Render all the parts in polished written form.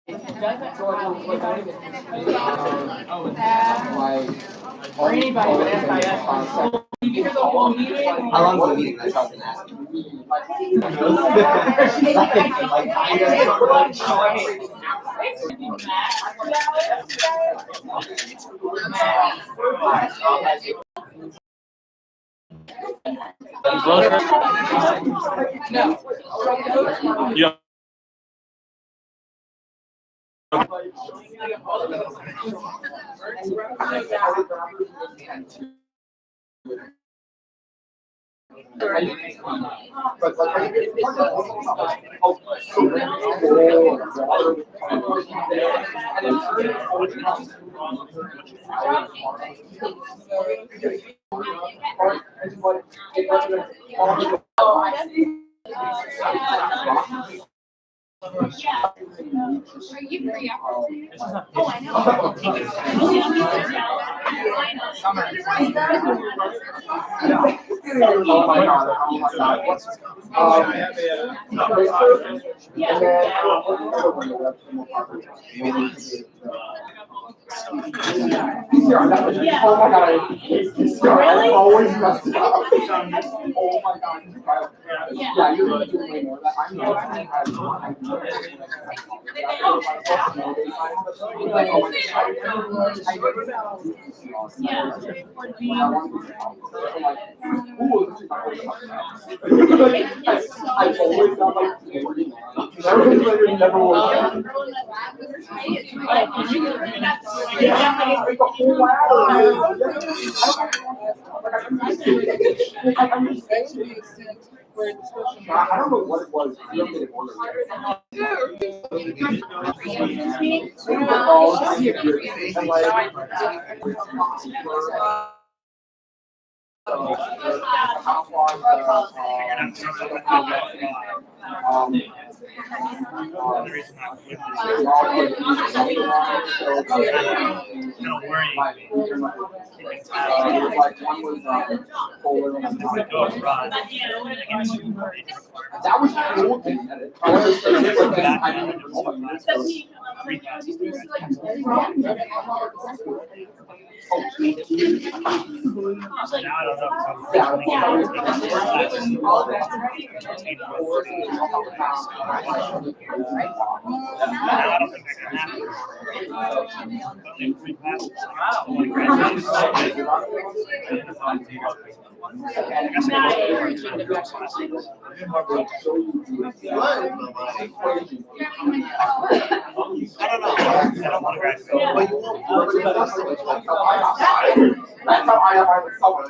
Or anybody with SIS. You hear the whole meeting? How long is the meeting? That's what I was gonna ask. Yeah. Are you free? Oh, I know. Oh my God. Oh my God. Really? Always messed it up. Oh my God. Yeah, you're really doing way more. I know. I always got like never was. I don't know what it was. That was cool. That's how I am with someone.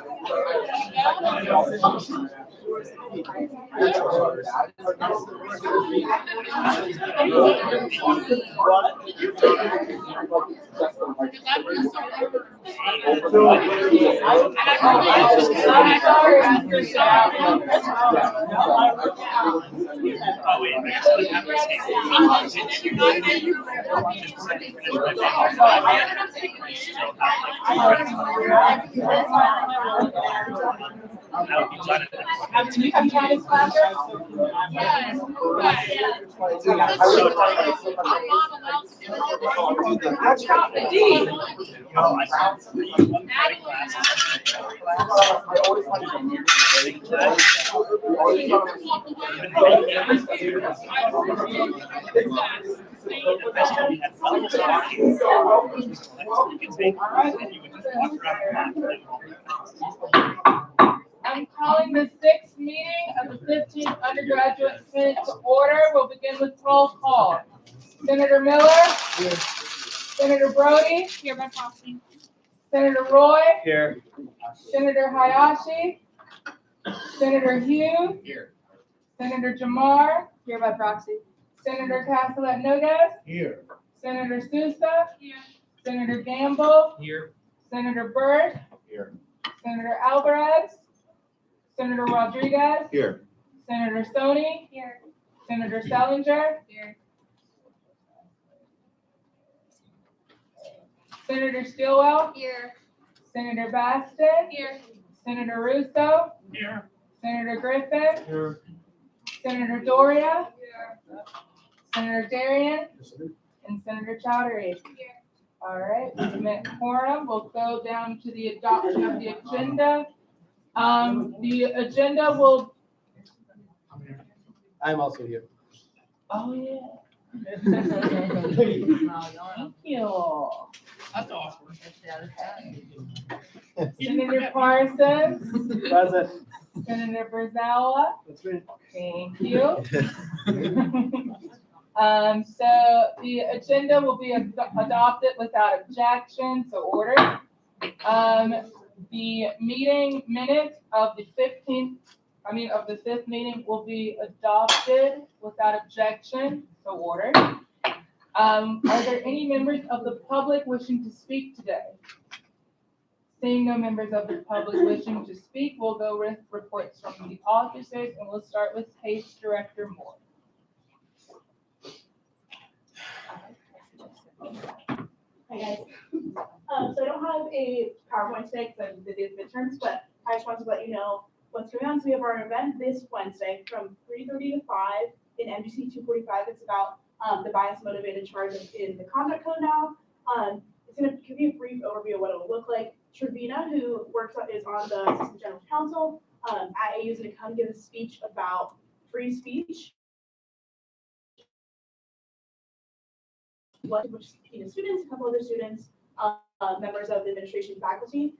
Do you have Chinese classes? I'm calling the sixth meeting of the 15th Undergraduate Senate to order. We'll begin with roll call. Senator Miller? Here. Senator Brody? Here by proxy. Senator Roy? Here. Senator Hayashi? Senator Hughes? Here. Senator Jamar? Here by proxy. Senator Castellet Noguez? Here. Senator Sousa? Here. Senator Gamble? Here. Senator Byrd? Here. Senator Alvarez? Senator Rodriguez? Here. Senator Stoney? Here. Senator Sellinger? Here. Senator Stilwell? Here. Senator Baston? Here. Senator Russo? Here. Senator Griffin? Here. Senator Doria? Here. Senator Darian? And Senator Chowdhury. All right, we've met quorum. We'll go down to the adoption of the agenda. The agenda will. I'm also here. Oh, yeah. Thank you. That's awkward. Senator Parsons, Present. Senator Brazawa, That's right. thank you. So the agenda will be adopted without objection, so ordered. The meeting minutes of the 5th meeting will be adopted without objection, so ordered. Are there any members of the public wishing to speak today? Seeing no members of the public wishing to speak, we'll go with reports from the officers, and we'll start with Case Director Moore. Hi guys. So I don't have a PowerPoint today because I'm busy with midterms, but I just wanted to let you know what's going on. So we have our event this Wednesday from 3:30 to 5 in MGC 245. It's about the bias motivated charges in the conduct code now. It's going to give you a brief overview of what it will look like. Trevina, who is on the Assistant General Counsel at AU, is going to come give a speech about free speech. Which students, a couple other students, members of the administration, faculty,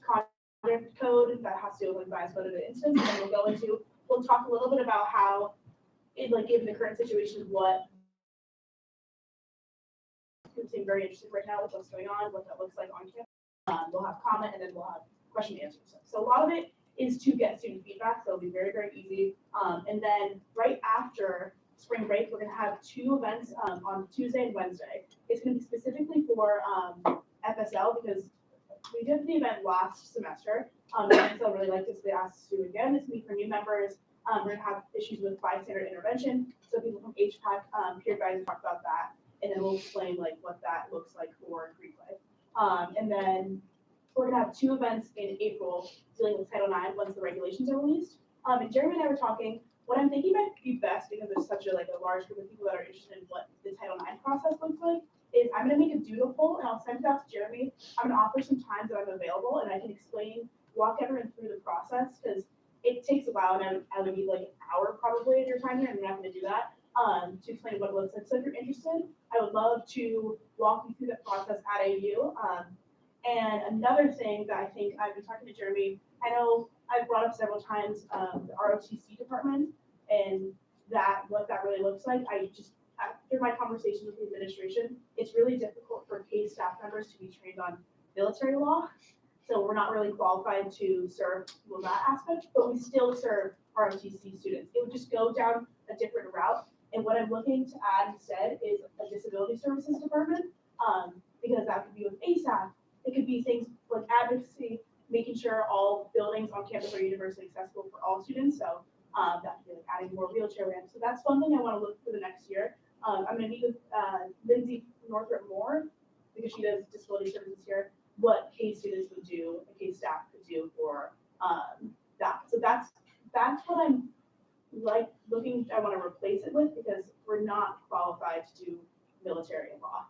conduct code that has to do with bias motivated incidents, and then we'll talk a little bit about how, given the current situation, what we seem very interested right now with what's going on, what that looks like on campus. We'll have comment and then we'll have question and answer. So a lot of it is to get student feedback, so it'll be very, very easy. And then right after spring break, we're going to have 2 events on Tuesday and Wednesday. It's going to be specifically for FSL because we did the event last semester. FSL really liked us. They asked us to do it again. It's going to be for new members. We're going to have issues with bystander intervention. So people from HPAC, peer advisors talk about that. And then we'll explain what that looks like for replay. And then we're going to have 2 events in April dealing with Title IX once the regulations are released. And Jeremy and I were talking. What I'm thinking might be best, because there's such a large group of people that are interested in what the Title IX process looks like, is I'm going to make a doodle poll and I'll send it out to Jeremy. I'm going to offer some times that I'm available and I can walk everyone through the process because it takes a while and I would need an hour probably of your time here, and I'm not going to do that to explain what it looks like. So if you're interested, I would love to walk you through that process at AU. And another thing that I think I've been talking to Jeremy, I know I've brought up several times the ROTC department and what that really looks like. After my conversations with the administration, it's really difficult for paid staff members to be trained on military law. So we're not really qualified to serve that aspect, but we still serve ROTC students. It would just go down a different route. And what I'm looking to add instead is a disability services department, because that could be with ASAP. It could be things like advocacy, making sure all buildings on campus are universally accessible for all students. So that could be adding more wheelchair ramps. So that's one thing I want to look for the next year. I'm going to meet with Lindsay Northrop Moore because she does disability services here. What case students would do, and case staff could do for that. So that's what I'm looking. I want to replace it with because we're not qualified to do military law,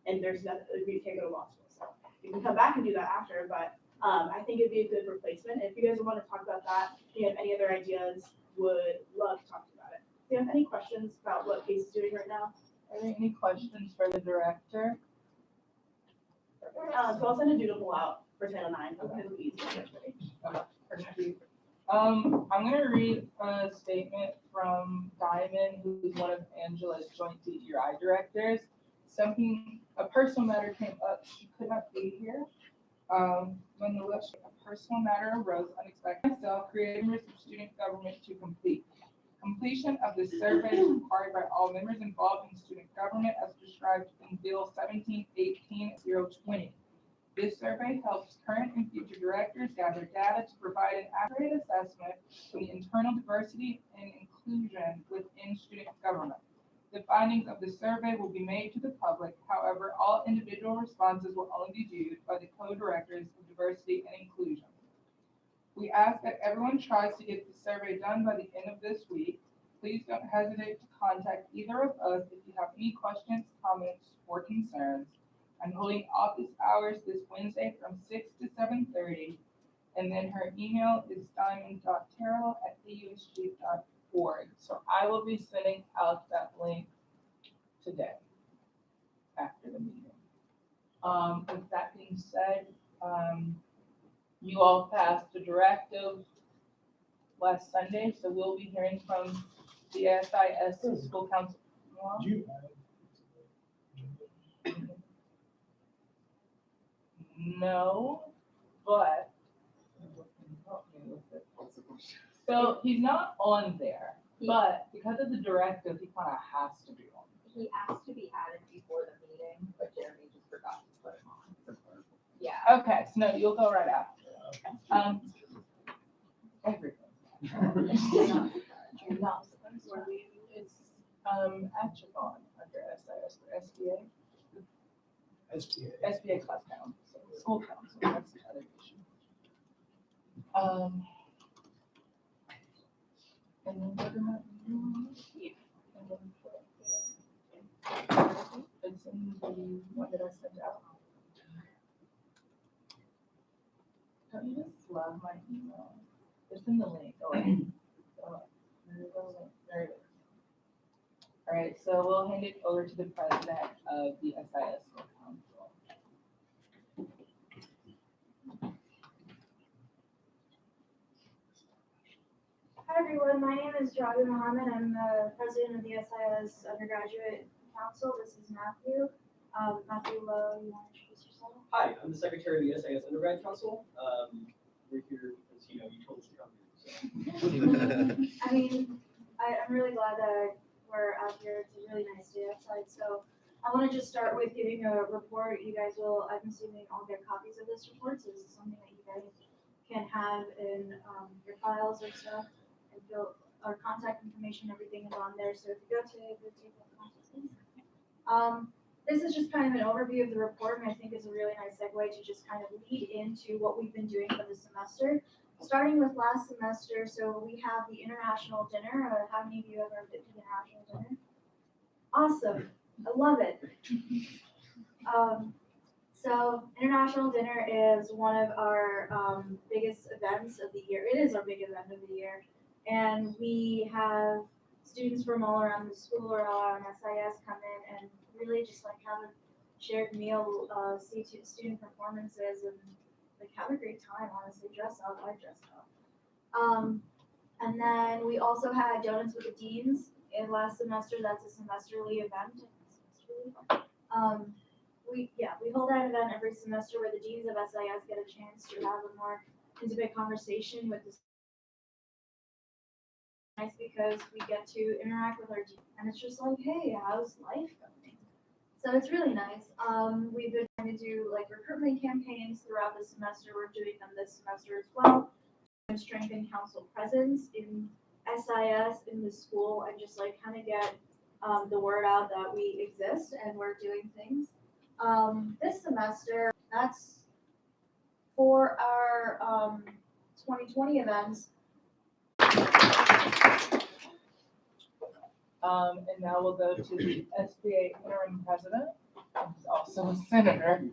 and there's nothing we can't go to law school. So you can come back and do that after, but I think it'd be a good replacement. If you guys want to talk about that, if you have any other ideas, would love to talk about it. Do you have any questions about what Case is doing right now? Are there any questions for the director? So I'll send a doodle out for Title IX. I'm going to read a statement from Diamond, who's one of Angela's joint DEI directors. A personal matter came up. She could not be here. When a personal matter arose unexpectedly, myself created members of student government to complete. Completion of this survey is required by all members involved in student government as described in Bill 1718-020. This survey helps current and future directors gather data to provide an accurate assessment of the internal diversity and inclusion within student government. The findings of the survey will be made to the public. However, all individual responses will only be viewed by the co-directors of diversity and inclusion. We ask that everyone tries to get the survey done by the end of this week. please don't hesitate to contact either of us if you have any questions, comments, or concerns. I'm holding office hours this Wednesday from 6 to 7:30, and then her email is diamond.terrell@ausg.org. So I will be sending out that link today after the meeting. With that being said, you all passed a directive last Sunday, so we'll be hearing from the SIS School Council. No, but so he's not on there, but because of the directive, he kind of has to be on. He asked to be added before the meeting, but Jeremy just forgot to put him on. Yeah. Okay, so no, you'll go right after. Everything. You're not supposed to. It's Atchison under SIS or SBA. SBA class council, so school council, that's the other issue. And then what am I doing? And then it's in the one that I sent out. Don't you just love my email? It's in the link. Oh, there it is. All right, so we'll hand it over to the president of the SIS School Council. Hi everyone, my name is Javi Mohammed. I'm the president of the SIS Undergraduate Council. This is Matthew. Matthew Lowe, you want to introduce yourself? Hi, I'm the secretary of the SIS Undergrad Council. We're here because, you told us to come here. So. I mean, I'm really glad that we're out here. It's a really nice day outside. So I want to just start with giving a report. You guys will, I'm assuming, all get copies of this report. So this is something that you guys can have in your files or stuff. And feel our contact information, everything is on there. So if you go to the table of contents, this is just kind of an overview of the report, and I think it's a really nice segue to just kind of lead into what we've been doing for the semester. Starting with last semester, so we have the international dinner. How many of you have ever been to the international dinner? Awesome, I love it. So international dinner is one of our biggest events of the year. It is our big event of the year. And we have students from all around the school or all around SIS come in and really just like have a shared meal, see student performances and like have a great time, honestly, dress up, I dressed up. And then we also had Donuts with the Deans in last semester. That's a semesterly event. We hold that event every semester where the deans of SIS get a chance to have a more intimate conversation with the nice because we get to interact with our dean and it's just like, hey, how's life going? So it's really nice. We've been trying to do like recruitment campaigns throughout the semester. We're doing them this semester as well. And strengthen council presence in SIS in the school and just like kind of get the word out that we exist and we're doing things. This semester, that's for our 2020 events. And now we'll go to the SBA interim president, who's also a senator.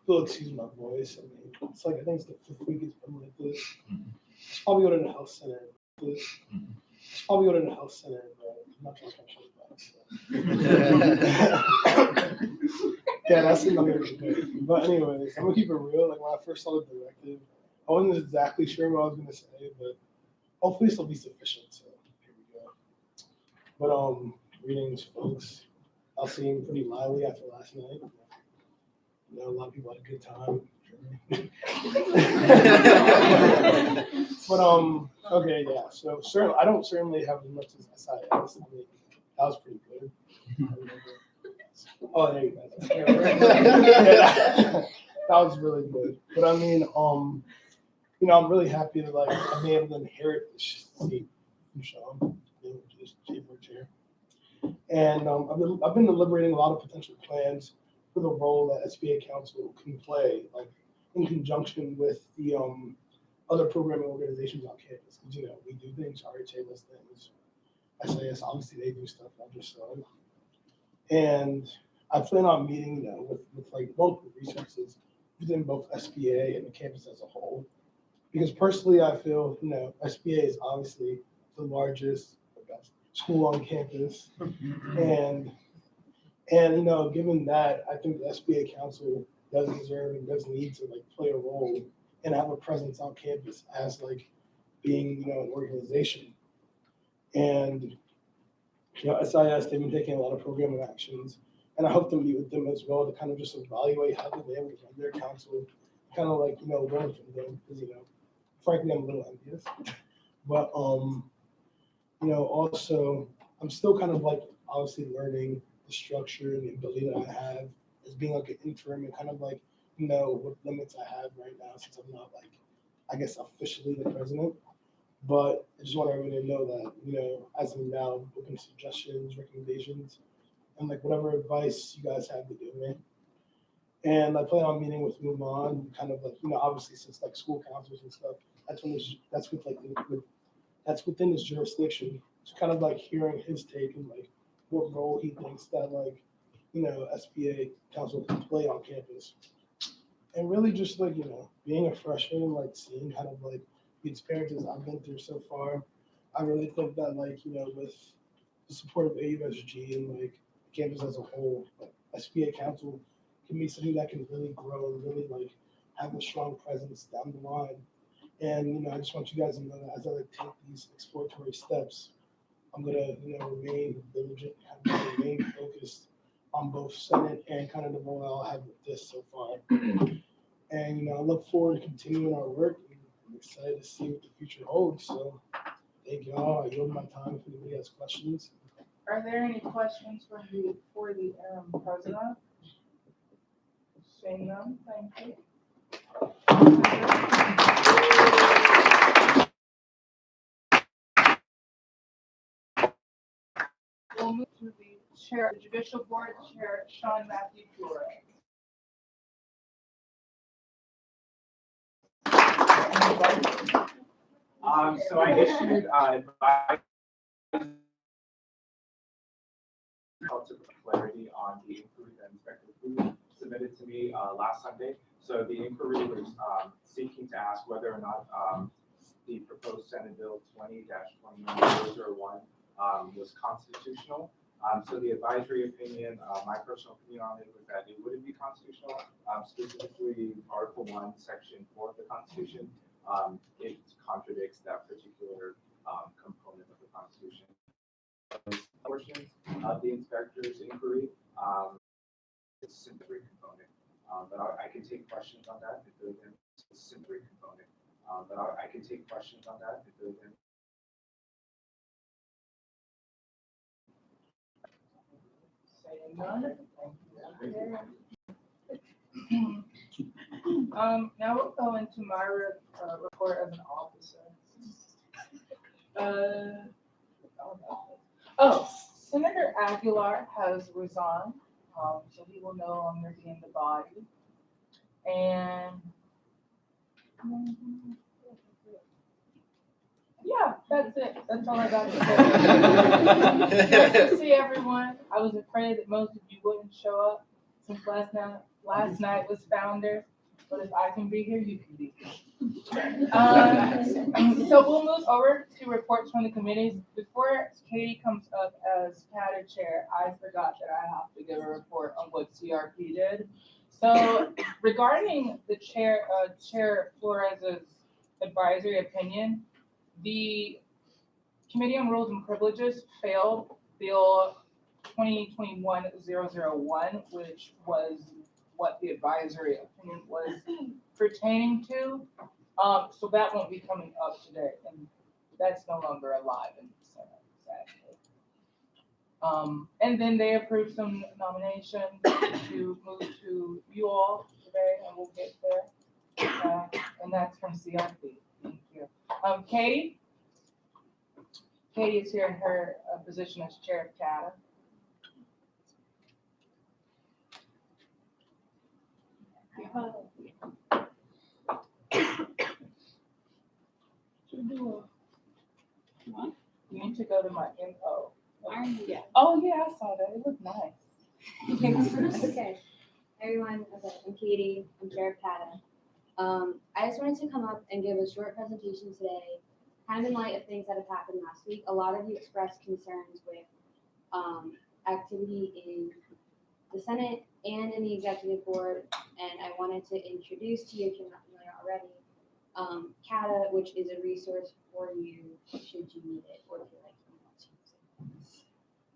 You'll excuse my voice. I mean, it's like I think it's the 5th week it's been like this. I'll probably go to the health center. But I'm not trying to yeah, that's not gonna be good. But anyways, I'm gonna keep it real. Like when I first saw the directive, I wasn't exactly sure what I was gonna say, but hopefully this will be sufficient. So here we go. But greetings, folks. I'll seem pretty lively after last night. A lot of people had a good time. But okay, yeah. So certainly, I don't certainly have as much as SIS. I mean, that was pretty good. Oh, there you go. That was really good. But I mean, I'm really happy that like I'm able to inherit this seat from Sean, this chamber chair. And I've been deliberating a lot of potential plans for the role that SBA Council can play, like in conjunction with the other programming organizations on campus. Because we do things, RHA does things, SAS obviously they do stuff, not just so. And I plan on meeting with like multiple resources within both SBA and the campus as a whole. Because personally, I feel SBA is obviously the largest, the best school on campus, and given that, I think the SBA Council does deserve and does need to like play a role and have a presence on campus as like being an organization. And SIS, they've been taking a lot of programming actions, and I hope to meet with them as well to kind of just evaluate how they run their council, kind of like learn from them because frankly I'm a little envious, but also I'm still kind of like obviously learning the structure and the ability that I have as being like an interim and kind of like what limits I have right now since I'm not like I guess officially the president. But I just want everyone to know that, as of now, open suggestions, recommendations, and like whatever advice you guys have to give me. And I plan on meeting with Muman, kind of like, obviously since like school councils and stuff, that's within his jurisdiction. So kind of like hearing his take and like what role he thinks that like, SBA council can play on campus. And really just like, being a freshman, like seeing kind of like the experiences I've been through so far, I really think that like, with the support of AUSG and like campus as a whole, like SBA council can be something that can really grow and really like have a strong presence down the line. And I just want you guys to know that as I like take these exploratory steps, I'm gonna remain diligent, remain focused on both Senate and kind of the role I'll have with this so far. And I look forward to continuing our work. I'm excited to see what the future holds. So thank y'all. I yield my time if anybody has questions. Are there any questions for the president? Seeing none, thank you. We'll move to the chair, the judicial board chair, Sean Matthew Flores. So I issued advice to clarity on the inquiry that Inspector Fu submitted to me last Sunday. So the inquiry was seeking to ask whether or not the proposed Senate Bill 20-29001 was constitutional. So the advisory opinion, my personal opinion on it was that it wouldn't be constitutional, specifically Article 1, Section 4 of the Constitution. It contradicts that particular component of the Constitution. Portions of the inspector's inquiry, it's a simple component, but I can take questions on that if there's a simple component, but I can take questions on that if there's any. Saying none. Now we'll go into my report as an officer. Senator Aguilar has resigned, so he will no longer be in the body. And yeah, that's it. That's all I got to say. Nice to see everyone. I was afraid that most of you wouldn't show up since last night was Founders. But if I can be here, you can be here. So we'll move over to reports from the committees. Before Katie comes up as CATA chair, I forgot that I have to give a report on what CRP did. So regarding the Chair Flores's advisory opinion, the Committee on Rules and Privileges failed Bill 2021-001, which was what the advisory opinion was pertaining to. So that won't be coming up today, and that's no longer alive in the Senate, sadly. And then they approved some nominations to move to you all today, and we'll get there. And that's from CRP. Thank you. Katie is here in her position as chair of CATA. You need to go to my info. Yeah. Oh, yeah, I saw that. It looked nice. Okay, everyone, okay, I'm Katie, I'm Sheriff Kata. I just wanted to come up and give a short presentation today, kind of in light of things that have happened last week. A lot of you expressed concerns with, activity in the Senate and in the executive board, and I wanted to introduce to you, if you're not familiar already, Kata, which is a resource for you should you need it or feel like you want to use it.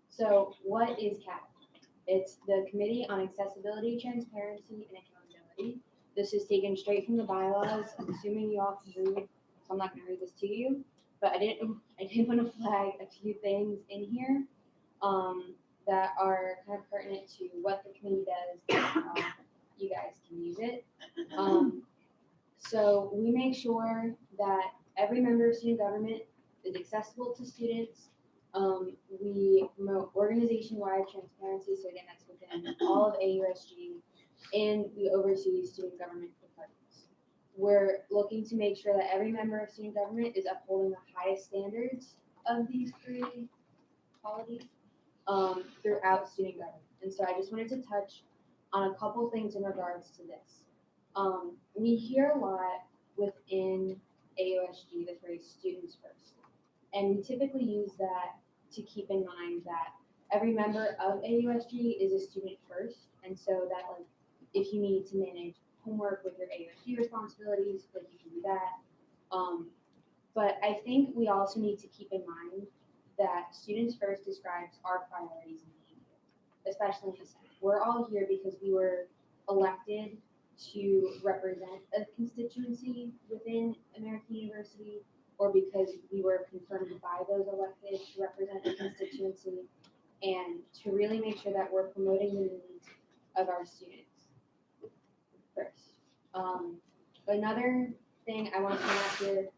So what is Kata? It's the Committee on Accessibility, Transparency, and Accountability. This is taken straight from the bylaws. I'm assuming you all can read, so I'm not going to read this to you. But I did want to flag a few things in here that are kind of pertinent to what the committee does and how you guys can use it. So we make sure that every member of student government is accessible to students. We promote organization-wide transparency, so again, that's within all of AUSG, and we oversee student government departments. We're looking to make sure that every member of student government is upholding the highest standards of these three qualities throughout student government. And so I just wanted to touch on a couple things in regards to this. We hear a lot within AUSG the phrase students first. And we typically use that to keep in mind that every member of AUSG is a student first. And so that like if you need to manage homework with your AUSG responsibilities, like you can do that. But I think we also need to keep in mind that students first describes our priorities in behavior, especially in the Senate. We're all here because we were elected to represent a constituency within American University, or because we were confirmed by those elected to represent a constituency, and to really make sure that we're promoting the needs of our students first. Another thing I want to point out here,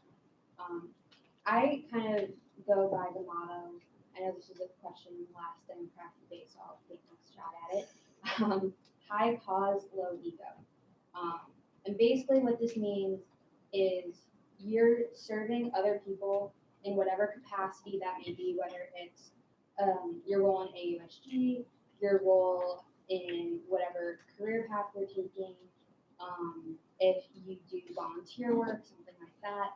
I kind of go by the motto. I know this was a question last Democratic debate, so I'll take a shot at it. High cause, low ego. And basically what this means is you're serving other people in whatever capacity that may be, whether it's your role in AUSG, your role in whatever career path you're taking, if you do volunteer work, something like that,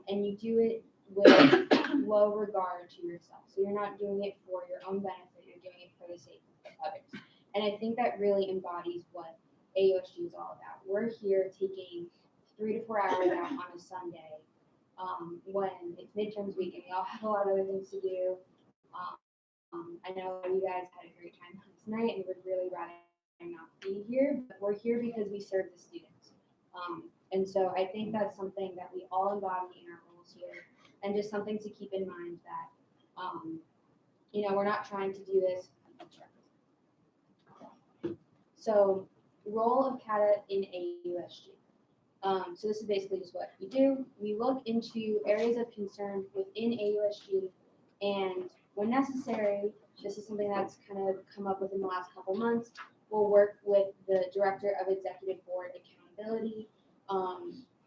and you do it with low regard to yourself. So you're not doing it for your own benefit, you're doing it for the sake of others. And I think that really embodies what AUSG is all about. We're here taking 3 to 4 hours out on a Sunday when it's midterms week and we all have a lot of other things to do. I know you guys had a great time last night and would really rather not be here, but we're here because we serve the students. And so I think that's something that we all embody in our roles here, and just something to keep in mind that, we're not trying to do this. So role of CATA in AUSG. So this is basically just what we do. We look into areas of concern within AUSG, and when necessary, this is something that's kind of come up within the last couple months, we'll work with the Director of Executive Board Accountability,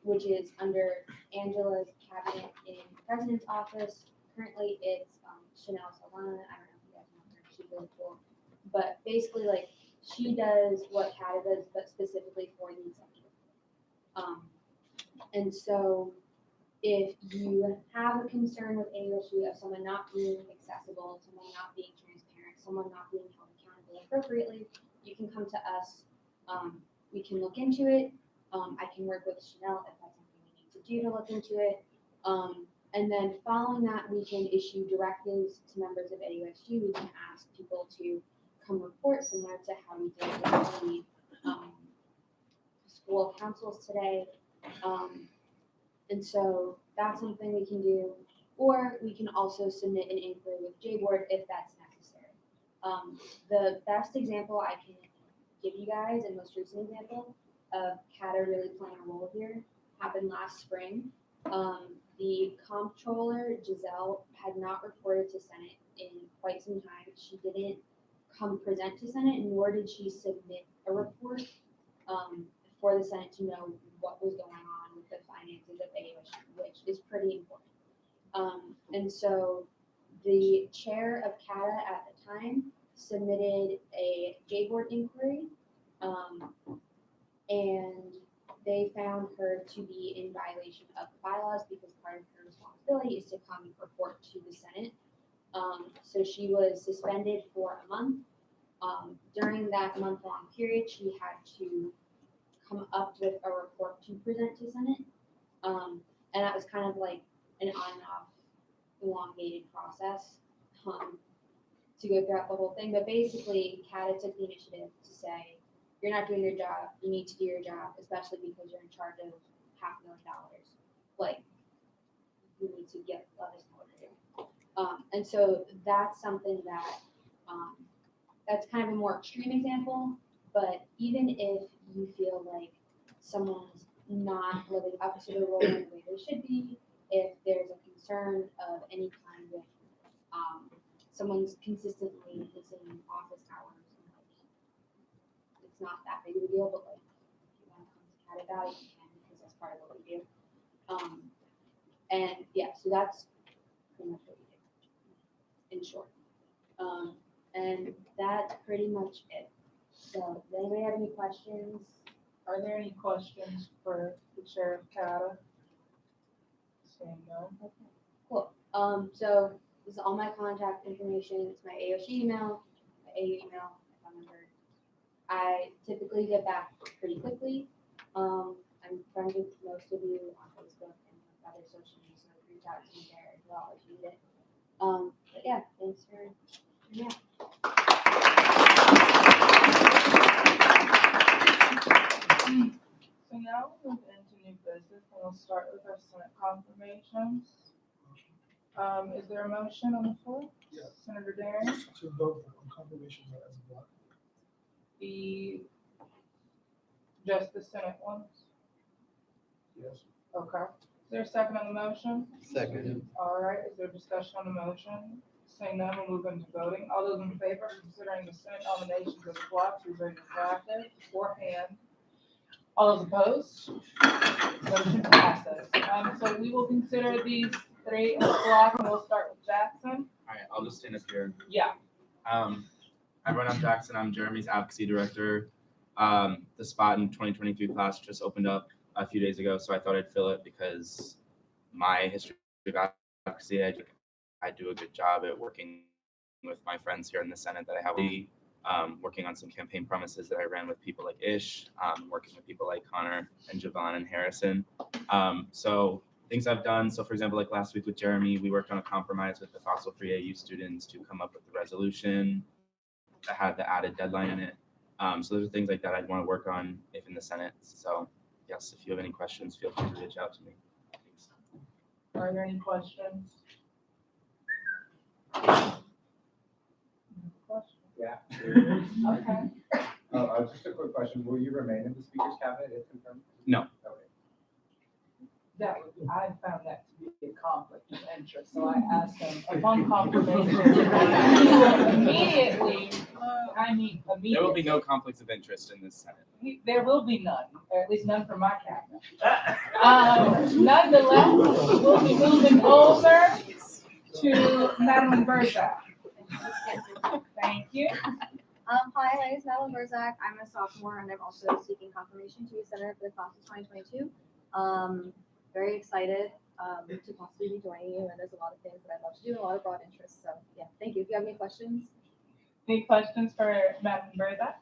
which is under Angela's cabinet in the President's office. Currently, it's Chanel Solana. I don't know if you guys know her. She's really cool. But basically, like, she does what CATA does, but specifically for the executive. And so if you have a concern with AUSG of someone not being accessible, someone not being transparent, someone not being held accountable appropriately, you can come to us. We can look into it. I can work with Chanel if that's something we need to do to look into it. And then following that, we can issue directives to members of AUSG. We can ask people to come report, similar to how we did with the school councils today. And so that's something we can do. Or we can also submit an inquiry with J-Board if that's necessary. The best example I can give you guys, and most recent example of CATA really playing a role here, happened last spring. The comptroller, Giselle, had not reported to Senate in quite some time. She didn't come present to Senate, nor did she submit a report for the Senate to know what was going on with the finances of AUSG, which is pretty important. And so the chair of CATA at the time submitted a J-board inquiry, and they found her to be in violation of the bylaws because part of her responsibility is to come report to the Senate. So she was suspended for a month. During that month-long period, she had to come up with a report to present to Senate. And that was kind of like an on and off elongated process to go throughout the whole thing. But basically, CATA took the initiative to say, you're not doing your job, you need to do your job, especially because you're in charge of $500,000. Like, you need to let us know what to do. And so that's something that, that's kind of a more extreme example, but even if you feel like someone's not living up to the role in the way they should be, if there's a concern of any kind with someone's consistently missing office hours, it's not that big of a deal, but like if you want to come to CATA about it, you can, because that's part of what we do. And yeah, so that's pretty much what we do in short. And that's pretty much it. So does anybody have any questions? Are there any questions for the chair of CATA? Saying no. Okay, cool. So this is all my contact information. It's my AUSG email, my AU email, my phone number. I typically get back pretty quickly. I'm friends with most of you on Facebook and other social media, so reach out to me there as well if you need it. But yeah, thanks for yeah. So now we'll move into new business, and we'll start with our Senate confirmations. Is there a motion on the floor? Yeah. Senator Daring? To vote on confirmations as a block. Just the Senate ones? Yes. Okay. Is there a second on the motion? Second. All right, is there discussion on the motion? Saying none, we'll move into voting. All those in favor of considering the Senate nominations as a block, please raise your active or hand. All those opposed? Motion passes. So we will consider these three as a block, and we'll start with Jackson. All right, I'll just stand up here. Yeah. Everyone, I'm Jackson. I'm Jeremy's advocacy director. The spot in 2023 class just opened up a few days ago, so I thought I'd fill it because my history of advocacy, I do a good job at working with my friends here in the Senate that I have, working on some campaign promises that I ran with people like Ish, working with people like Connor and Javon and Harrison. So things I've done. So for example, like last week with Jeremy, we worked on a compromise with the fossil-free AU students to come up with the resolution that had the added deadline in it. So those are things like that I'd want to work on if in the Senate. So yes, if you have any questions, feel free to reach out to me. Thanks. Are there any questions? Yeah. Okay. Just a quick question. Will you remain in the speaker's cabinet if confirmed? No. Okay. I found that to be a conflict of interest, so I asked him upon confirmation. Immediately. There will be no conflicts of interest in this Senate. There will be none, or at least none from my cabinet. Nonetheless, we'll be moving over to Madeline Berzac. Thank you. Hi, my name is Madeline Berzak. I'm a sophomore and I'm also seeking confirmation to be senator for the class of 2022. Very excited to possibly be joining you, and there's a lot of things that I'd love to do, and a lot of broad interests. So yeah, thank you. If you have any questions. Any questions for Madeline Berzak?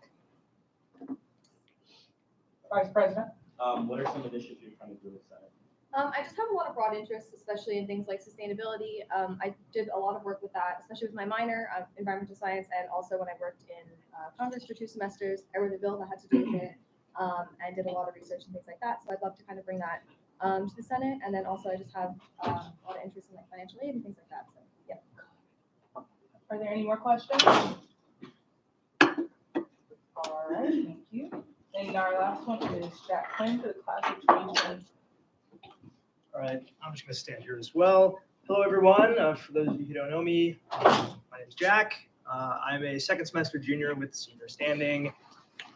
Vice President? What are some initiatives you're trying to do with Senate? I just have a lot of broad interests, especially in things like sustainability. I did a lot of work with that, especially with my minor, environmental science, and also when I worked in Congress for 2 semesters, I wrote a bill that had to do with it, and did a lot of research and things like that. So I'd love to kind of bring that to the Senate, and then also I just have a lot of interest in like financial aid and things like that. So yeah. Are there any more questions? All right, thank you. And our last one is Jack Quinn for the class of 2020. All right, I'm just going to stand here as well. Hello, everyone. For those of you who don't know me, my name is Jack. I'm a second semester junior with senior standing.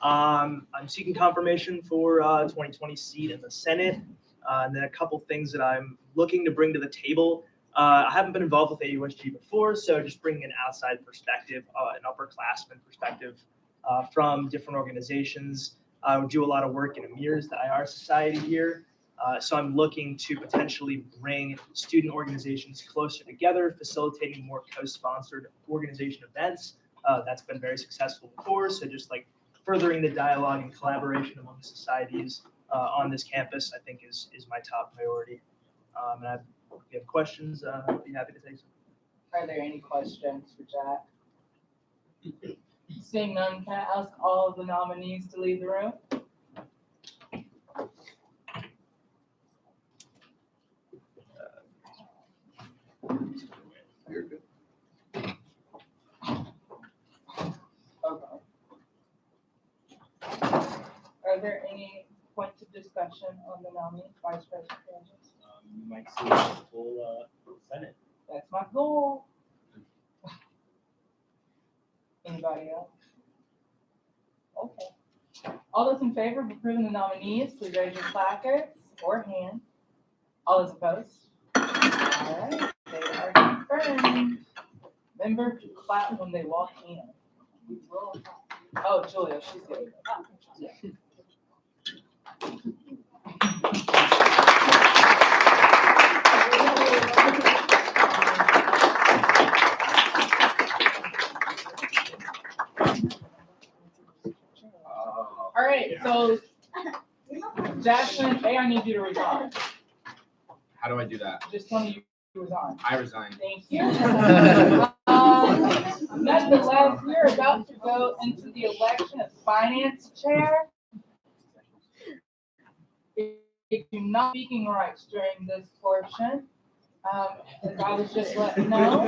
I'm seeking confirmation for 2020 seat in the Senate, and then a couple things that I'm looking to bring to the table. I haven't been involved with AUSG before, so just bringing an outside perspective, an upperclassman perspective from different organizations. We do a lot of work in AMIRS, the IR Society here. So I'm looking to potentially bring student organizations closer together, facilitating more co-sponsored organization events. That's been very successful before. So just like furthering the dialogue and collaboration among societies on this campus, I think is my top priority. And if you have questions, I'd be happy to take some. Are there any questions for Jack? Seeing none, can I ask all of the nominees to leave the room? You're good. Okay. Are there any points of discussion on the nominee, Vice President Francis? You might see the full Senate. That's my goal. Anybody else? Okay. All those in favor of approving the nominees, please raise your placards or hand. All those opposed? All right, they are confirmed. Remember to clap when they walk in. Oh, Julia, she's good. Yeah. All right, so Jackson, I need you to resign. How do I do that? Just tell me you resign. I resign. Thank you. Nonetheless, we're about to go into the election of finance chair. If you're not speaking rights during this portion, as I was just letting know.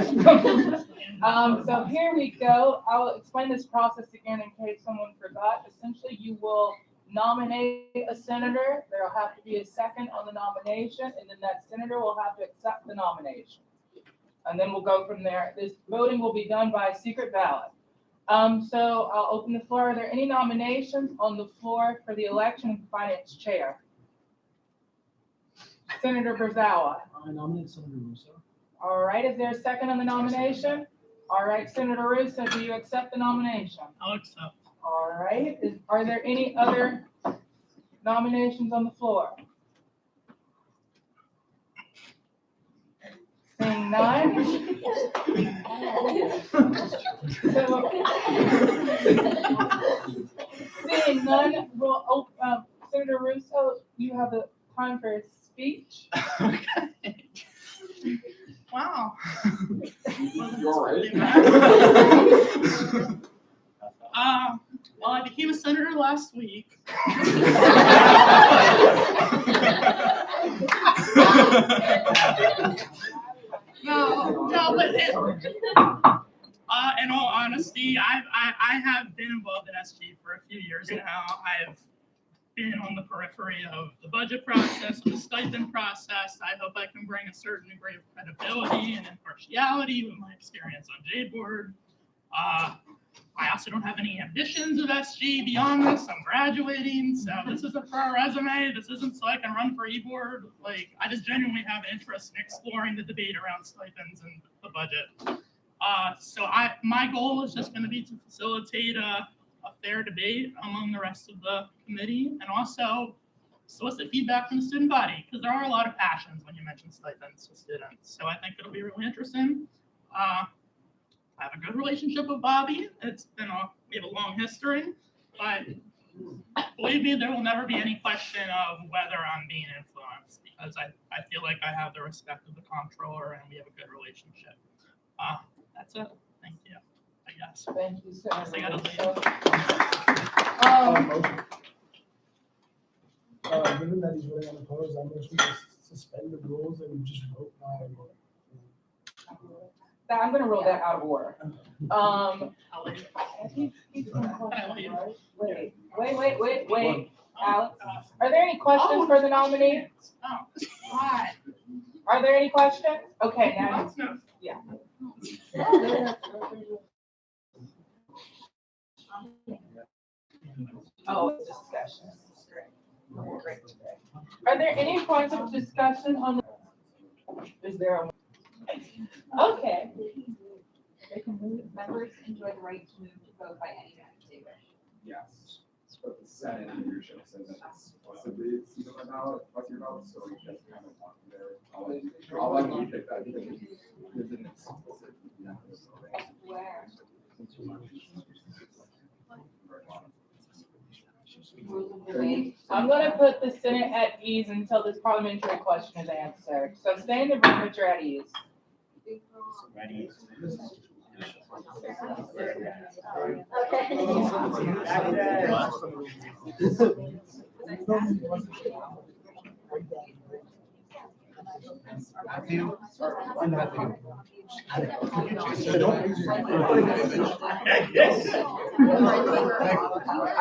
So here we go. I'll explain this process again in case someone forgot. Essentially, you will nominate a senator. There will have to be a second on the nomination, and then that senator will have to accept the nomination. And then we'll go from there. This voting will be done by secret ballot. So I'll open the floor. Are there any nominations on the floor for the election of finance chair? Senator Brazowa. I nominate Senator Russo. All right, is there a second on the nomination? All right, Senator Russo, do you accept the nomination? I'll accept. All right, are there any other nominations on the floor? Seeing none? Seeing none, we'll, Senator Russo, you have the time for a speech. Okay. Wow. Well, I became a senator last week. No, but in all honesty, I have been involved in SG for a few years now. I've been on the periphery of the budget process, of the stipend process. I hope I can bring a certain degree of credibility and impartiality with my experience on JBoard. I also don't have any ambitions of SG beyond this. I'm graduating, so this isn't for a resume. This isn't so I can run for e-board. Like, I just genuinely have interest in exploring the debate around stipends and the budget. So my goal is just going to be to facilitate a fair debate among the rest of the committee, and also solicit feedback from the student body, because there are a lot of passions when you mention stipends to students. So I think it'll be really interesting. I have a good relationship with Bobby. We have a long history, but believe me, there will never be any question of whether I'm being influenced, because I feel like I have the respect of the comptroller and we have a good relationship. That's it. Thank you, I guess. Thank you, Senator. I gotta leave. Given that he's really unopposed, I'm going to suspend the rules and just vote by. I'm going to roll that out of order. I'll leave. Wait, Alex. Are there any questions for the nominee? Oh, why? Are there any questions? Okay, now. No. Yeah. Oh, it's discussion. Great. Are there any points of discussion on the? Is there a? Okay. Members enjoy the right to move to vote by any means they wish. Yes. But the Senate leadership says that it's possibly it's even about, so we just kind of want there. I'll let you pick that because it didn't explicit. Where? I'm gonna put the Senate at ease until this parliamentary question is answered. So stay in the room but you're at ease. Ready? Matthew, I'm Matthew.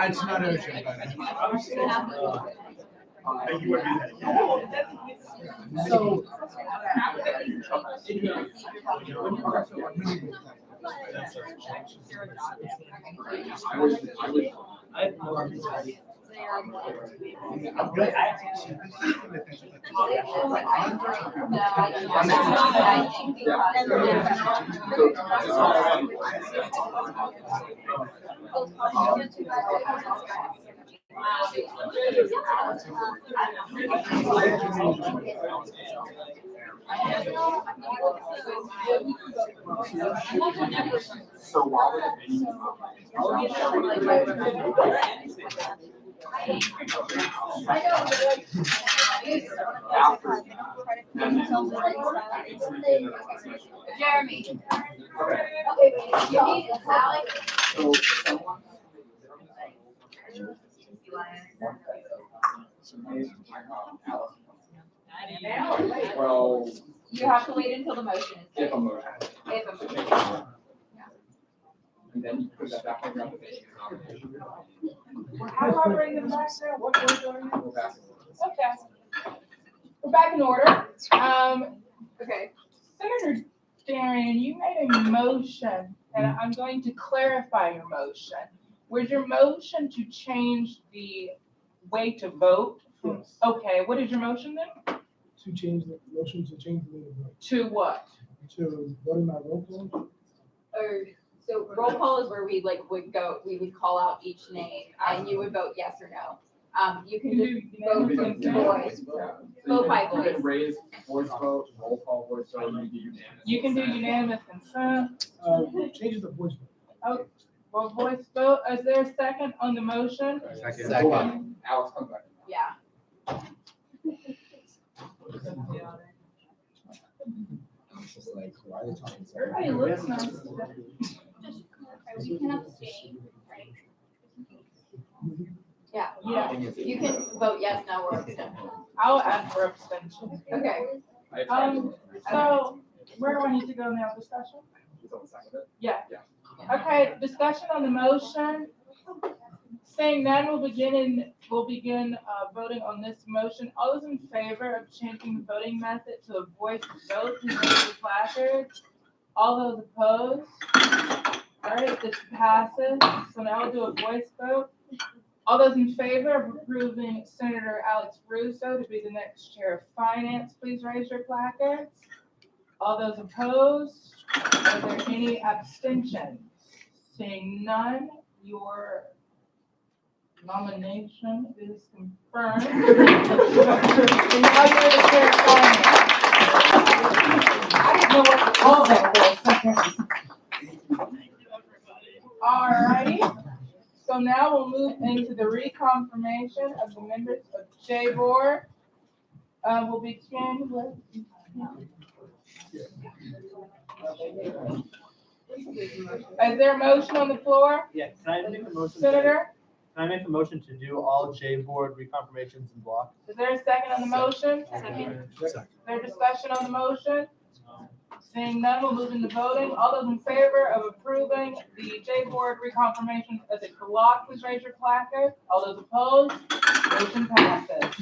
It's not urgent, so. So while Jeremy. You need Alex. Well, You have to wait until the motion is if taken. a motion. If a motion. And then you put that back on your application. How do I bring them back there? What are we doing now? Go back. Okay. We're back in order. Okay. Senator Darian, you made a motion, and I'm going to clarify your motion. Was your motion to change the way to vote? Yes. Okay, what is your motion then? To change the motion to change the way to vote. To what? To voting by roll call. Or, so roll call is where we would call out each name and you would vote yes or no. You can just vote in voice, vote by You voice. can raise voice vote, roll call voice vote, you can do unanimous. You can do unanimous consent. Changes the voice vote. Oh, well, voice vote. Is there a second on the motion? Second. Alex, come back. Yeah. Everybody looks nice. We can abstain, right? Yeah. Yeah, You can vote yes, no, or abstain. I'll add for abstention. Okay. So where do I need to go now? Discussion? Yeah. Okay, discussion on the motion. Seeing none, we'll begin voting on this motion. All those in favor of changing the voting method to a voice vote, please raise your placards. All those opposed? All right, this passes. So now we'll do a voice vote. All those in favor of approving Senator Alex Russo to be the next chair of finance, please raise your placards. All those opposed? Are there any abstentions? Seeing none, your nomination is confirmed. And now you're the chair of finance. I didn't know what to call that for. All righty. So now we'll move into the reconfirmation of the members of J Board. We'll begin with. Is there a motion on the floor? Yeah, can I make a motion? Senator, Can I make a motion to do all J board reconfirmations in block? is there a second on the motion? Second. Is there discussion on the motion? Seeing none, we'll move into voting. All those in favor of approving the J Board reconfirmation as a block, please raise your placard. All those opposed, motion passes.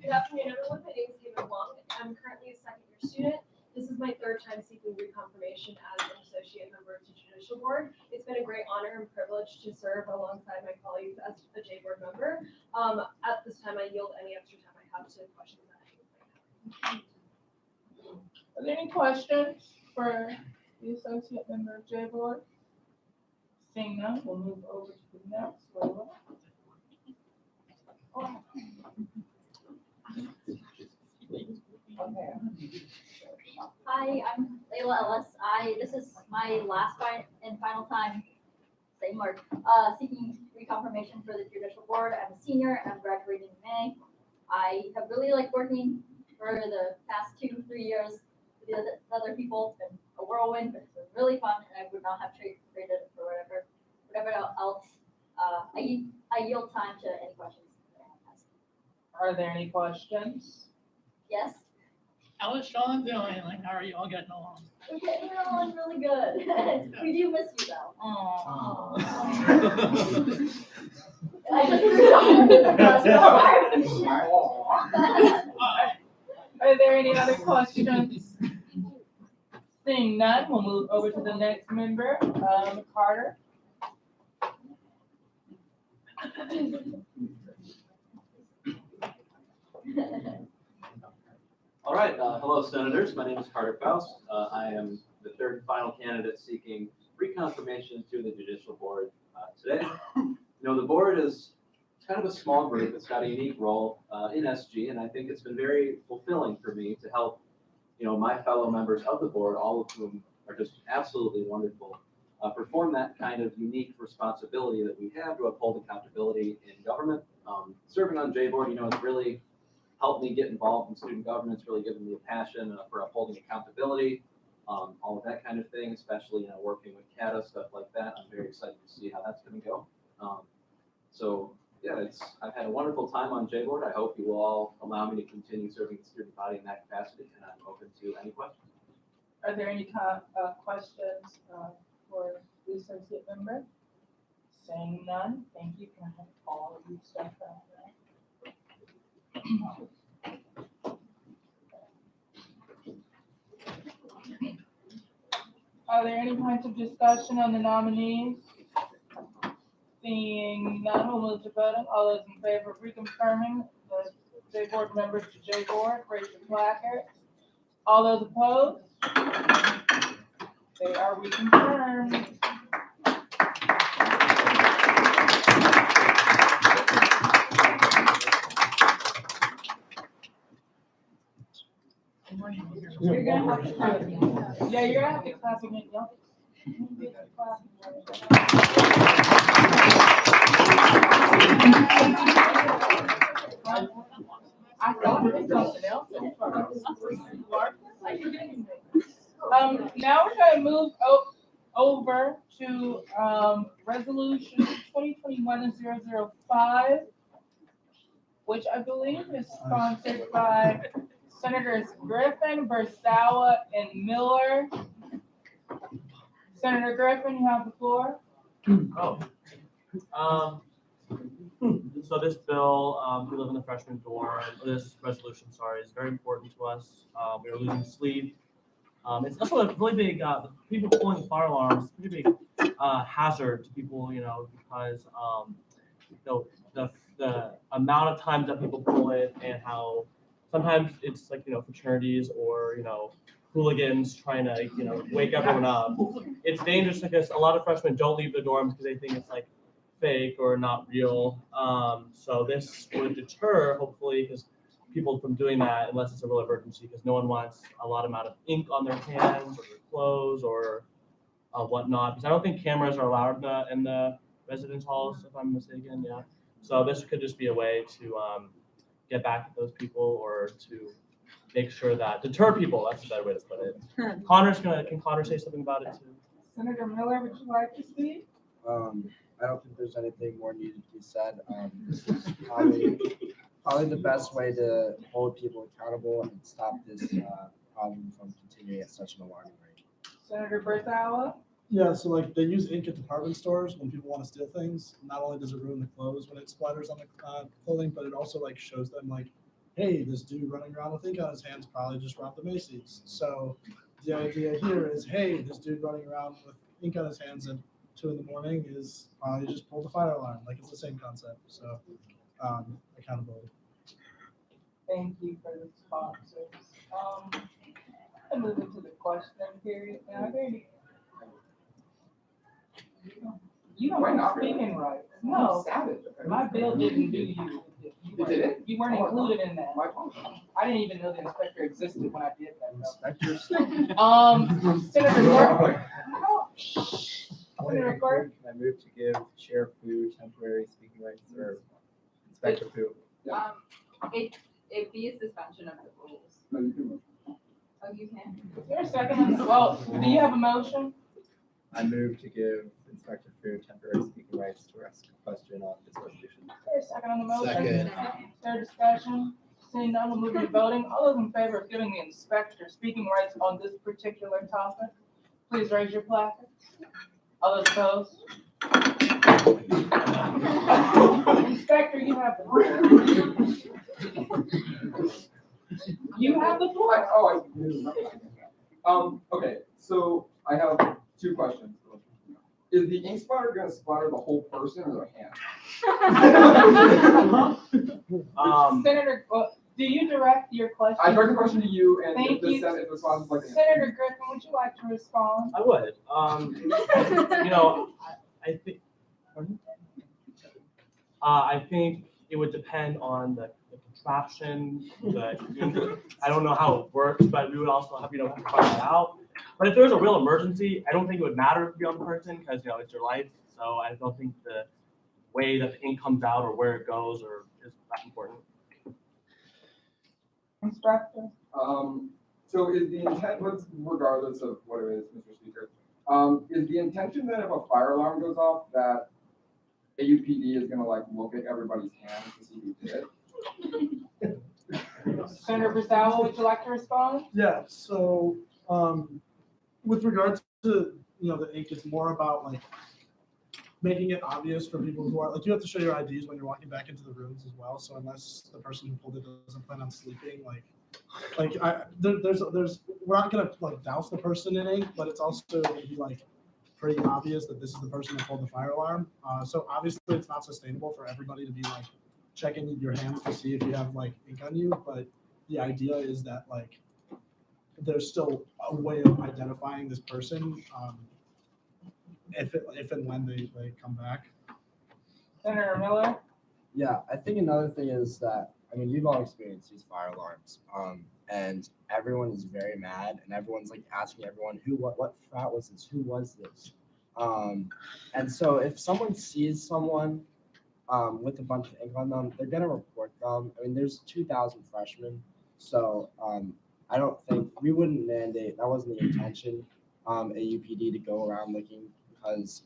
Good afternoon, everyone. My name is David Wong. I'm currently a second-year student. This is my third time seeking reconfirmation as an associate member of the Judicial Board. It's been a great honor and privilege privilege to serve alongside my colleagues as a J board member. At this time, I yield any extra time I have to questions that anyone might have. Are there any questions for the associate member of J board? Seeing none, we'll move over to the next one. Hi, I'm Layla Ellis. This is my last and final time, same word, seeking reconfirmation for the judicial board. I'm a senior and I'm graduating in May. I have really liked working for the past 2-3 years with the other people. It's been a whirlwind, but it's been really fun, and I would not have traded it for whatever else. I yield time to any questions that anyone has. Are there any questions? Yes? How is Sean doing? Like, how are you all getting along? We're getting along really good. We do miss you though. Aww. I just threw it under the bus. Are there any other questions? Seeing none, we'll move over to the next member, Carter. All right, hello Senators, my name is Carter Faust. I am the third and final candidate seeking reconfirmation to the Judicial Board today. You know, the board is kind of a small group. It's got a unique role in SG, and I think it's been very fulfilling for me to help, you know, my fellow members of the board, all of whom are just absolutely wonderful, perform that kind of unique responsibility that we have to uphold accountability in government. Serving on J board, you know, it's really helped me get involved in student government. It's really given me a passion for upholding accountability, all of that kind of thing, especially, you know, working with CATA, stuff like that. I'm very excited to see how that's going to go. So yeah, I've had a wonderful time on J board. I hope you will all allow me to continue serving the student body in that capacity, and I'm open to any questions. Are there any questions for the associate member? Saying none, thank you. Can I have all of you step back there? Are there any points of discussion on the nominees? Seeing none, we'll move to voting. All those in favor of reconfirming the J board members to J board, raise your placards. All those opposed? They are reconfirmed. You're gonna have to clap. Yeah, you're gonna have to clap again. Y'all. I thought it was something else. Now we're gonna move over to resolution 2021-005, which I believe is sponsored by Senators Griffin, Bersawa, and Miller. Senator Griffin, you have the floor. So this bill, we live in the freshman dorm. This resolution, is very important to us. We are losing sleep. It's also a really big, people pulling the fire alarms, pretty big hazard to people, you know, because the amount of times that people pull it and how sometimes it's like, you know, fraternities or, you know, hooligans trying to, you know, wake everyone up. It's dangerous because a lot of freshmen don't leave the dorms because they think it's like fake or not real. So this would deter, hopefully, because people from doing that unless it's a real emergency, because no one wants a lot amount of ink on their hands or their clothes or whatnot. Because I don't think cameras are allowed in the residence halls, if I'm mistaken. Yeah. So this could just be a way to get back at those people or to make sure that deter people. That's a better way to put it. Can Connor say something about it too? Senator Miller, would you like to speak? I don't think there's anything more needed to be said. This is probably the best way to hold people accountable and stop this problem from continuing at such an alarming rate. Senator Bersawa? Yeah, so like they use ink at department stores when people want to steal things. Not only does it ruin the clothes when it splatters on the clothing, but it also like shows them like, hey, this dude running around with ink on his hands probably just robbed the Macy's. So the idea here is, hey, this dude running around with ink on his hands and 2 in the morning is probably just pull the fire alarm. Like it's the same concept. So accountability. Thank you for the sponsors. I'm moving to the question period now. Are there any? You don't have speaking rights. No, my bill didn't do you. You weren't included in that. I didn't even know the inspector existed when I did that. Senator Gordon. Senator Gordon. I move to give Chair Fu temporary speaking rights or Inspector Fu. It'd be a suspension of the rules. No, you can. Oh, you can? Is there a second? Well, do you have a motion? I move to give Inspector Fu temporary speaking rights to ask a question on this resolution. Is there a second on the motion? Second. Is there discussion? Seeing none, we'll move to voting. All those in favor of giving the inspector speaking rights on this particular topic, please raise your placard. All those opposed? Inspector, you have the floor. You have the floor. Okay, so I have 2 questions. Is the ink splatter gonna splatter the whole person or their hand? Senator, do you direct your question? I direct the question to you, and Thank if the you. Senate responds like. Senator Griffin, would you like to respond? I would. I think. I think it would depend on the contraption. I don't know how it works, but we would also have to find that out. But if there's a real emergency, I don't think it would matter to be on the person because it's your life. So I don't think the way that the ink comes out or where it goes is that important. Instructor. So is the intent, regardless of what it is, Mr. Speaker, is the intention that if a fire alarm goes off, that AUPD is gonna look at everybody's hands to see who did it? Senator Brizawa, would you like to respond? Yeah. So with regards to the ink, it's more about making it obvious for people who are you have to show your IDs when you're walking back into the rooms as well. So unless the person who pulled it doesn't plan on sleeping, there's we're not gonna douse the person in ink, but it's also gonna be pretty obvious that this is the person that pulled the fire alarm. So obviously it's not sustainable for everybody to be checking your hands to see if you have ink on you, but the idea is that there's still a way of identifying this person if and when they come back. Senator Miller? Yeah, I think another thing is that, you've all experienced these fire alarms, and everyone is very mad, and everyone's asking everyone, what frat was this? Who was this? And so if someone sees someone with a bunch of ink on them, they're gonna report them. There's 2,000 freshmen, so I don't think we wouldn't mandate. That wasn't the intention. AUPD to go around looking because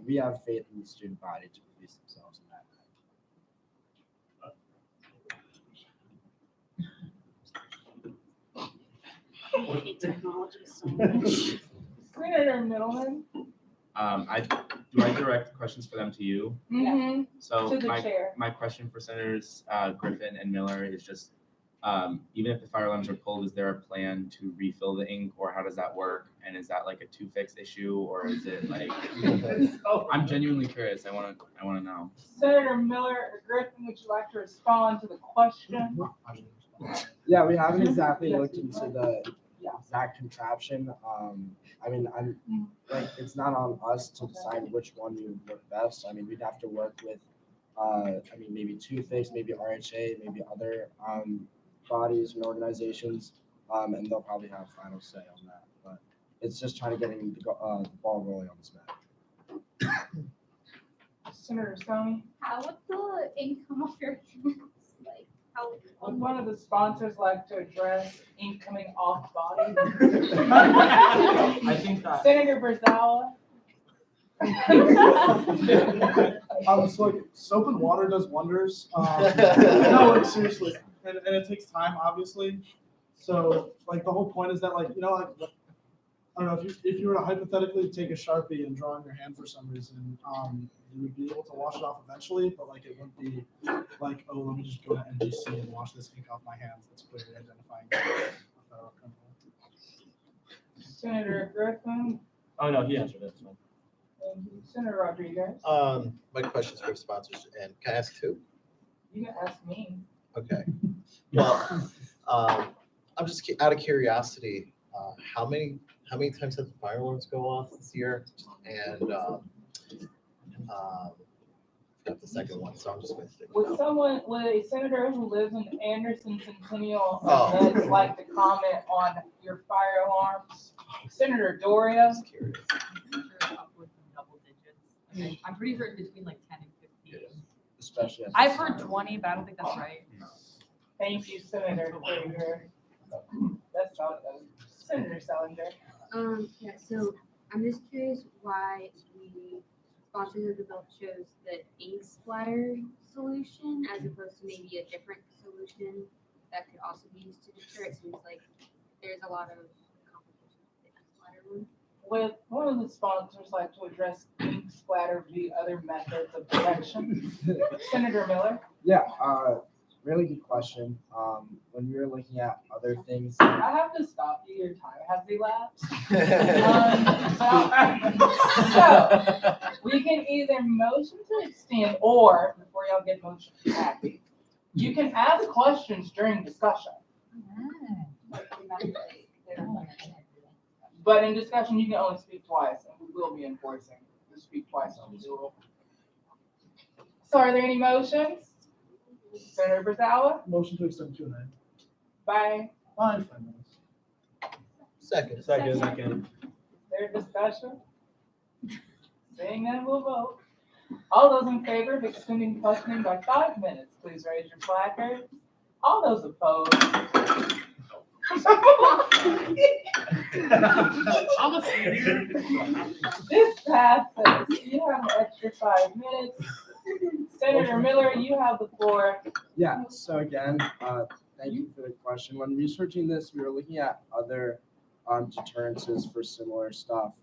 we have faith in the student body to police themselves in that. Senator Middleton? Do I direct questions for them to you? Mm-hmm. So To the chair. my question for Senators Griffin and Miller is just, even if the fire alarms are pulled, is there a plan to refill the ink, or how does that work? And is that a 2-fix issue, or is it I'm genuinely curious. I want to know. Senator Miller or Griffin, would you like to respond to the question? Yeah, we haven't exactly looked into the exact contraption. It's not on us to decide which one would work best. We'd have to work with, maybe 2-fix, maybe RHA, maybe other bodies and organizations, and they'll probably have final say on that. But it's just trying to get the ball rolling on this matter. Senator Stoney? How would the ink come off your hands? How? Would one of the sponsors like to address ink coming off body? I think that. Senator Brizawa? Soap and water does wonders. No, seriously, and it takes time, obviously. So the whole point is that I don't know if you were to hypothetically take a Sharpie and draw on your hand for some reason, you would be able to wash it off eventually, but it wouldn't be oh, let me just go to NBC and wash this ink off my hands. That's clearly identifying a federal criminal. Senator Griffin? Oh no, he answered it. So. Thank you. Senator Rodriguez, My question's for sponsors, and can I ask two? you can ask me. Okay. Well, I'm just out of curiosity, how many times have the fire alarms go off this year? And got the second one, so I'm just gonna stick with that. Would a senator who lives in Anderson Centennial Oh. Meds like to comment on your fire alarms? Senator Doria? Just curious. Upwards of double digits. I'm pretty sure it's between like 10 and 15. Especially. at I've this heard time. 20, but I don't think that's right. Thank you, Senator Doria. That's all. Senator Salinger. Yeah, so I'm just curious why the sponsors of the bill chose the ink splatter solution as opposed to maybe a different solution that could also be used to deter. It seems like there's a lot of complications with the ink splatter one. Would one of the sponsors like to address ink splatter via other methods of detection? Senator Miller? Yeah, really good question. When we were looking at other things, I have to stop you. Your time has elapsed. So we can either motion to extend, or before y'all get motion happy, you can ask questions during discussion. But in discussion, you can only speak twice, and we will be enforcing the speak twice on the rule. So are there any motions? Senator Brazowa? Motion to extend Q&A. By 5 minutes. Second. Second. Is there discussion? Seeing none, we'll vote. All those in favor of extending questioning by 5 minutes, please raise your placard. All those opposed? I'm a senior. This passes. You have an extra 5 minutes. Senator Miller, you have the floor. yeah, so again, thank you for the question. When researching this, we were looking at other deterrences for similar stuff.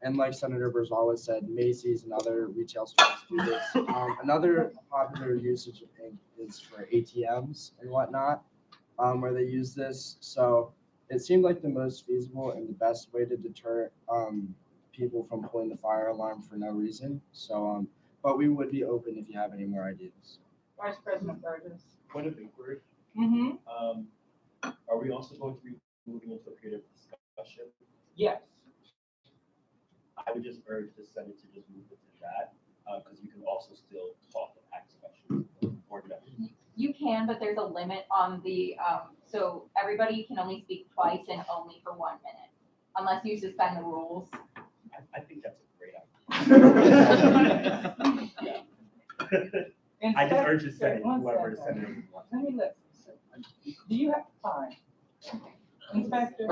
And like Senator Brazowa said, Macy's and other retail stores do this. Another popular usage of ink is for ATMs and whatnot, where they use this. So it seemed like the most feasible and the best way to deter people from pulling the fire alarm for no reason. So, but we would be open if you have any more ideas. Vice President Burgess. Point of inquiry. Mm-hmm. Are we also going to be moving into a period of discussion? Yes. I would just urge the Senate to just move it to that, because you can also still talk and ask questions. Board members. You can, but there's a limit on the, so everybody can only speak twice and only for 1 minute, unless you suspend the rules. I think that's a great idea. Yeah. I just urge the Senate, whoever the Senate is. Let me listen. Do you have time? Inspector?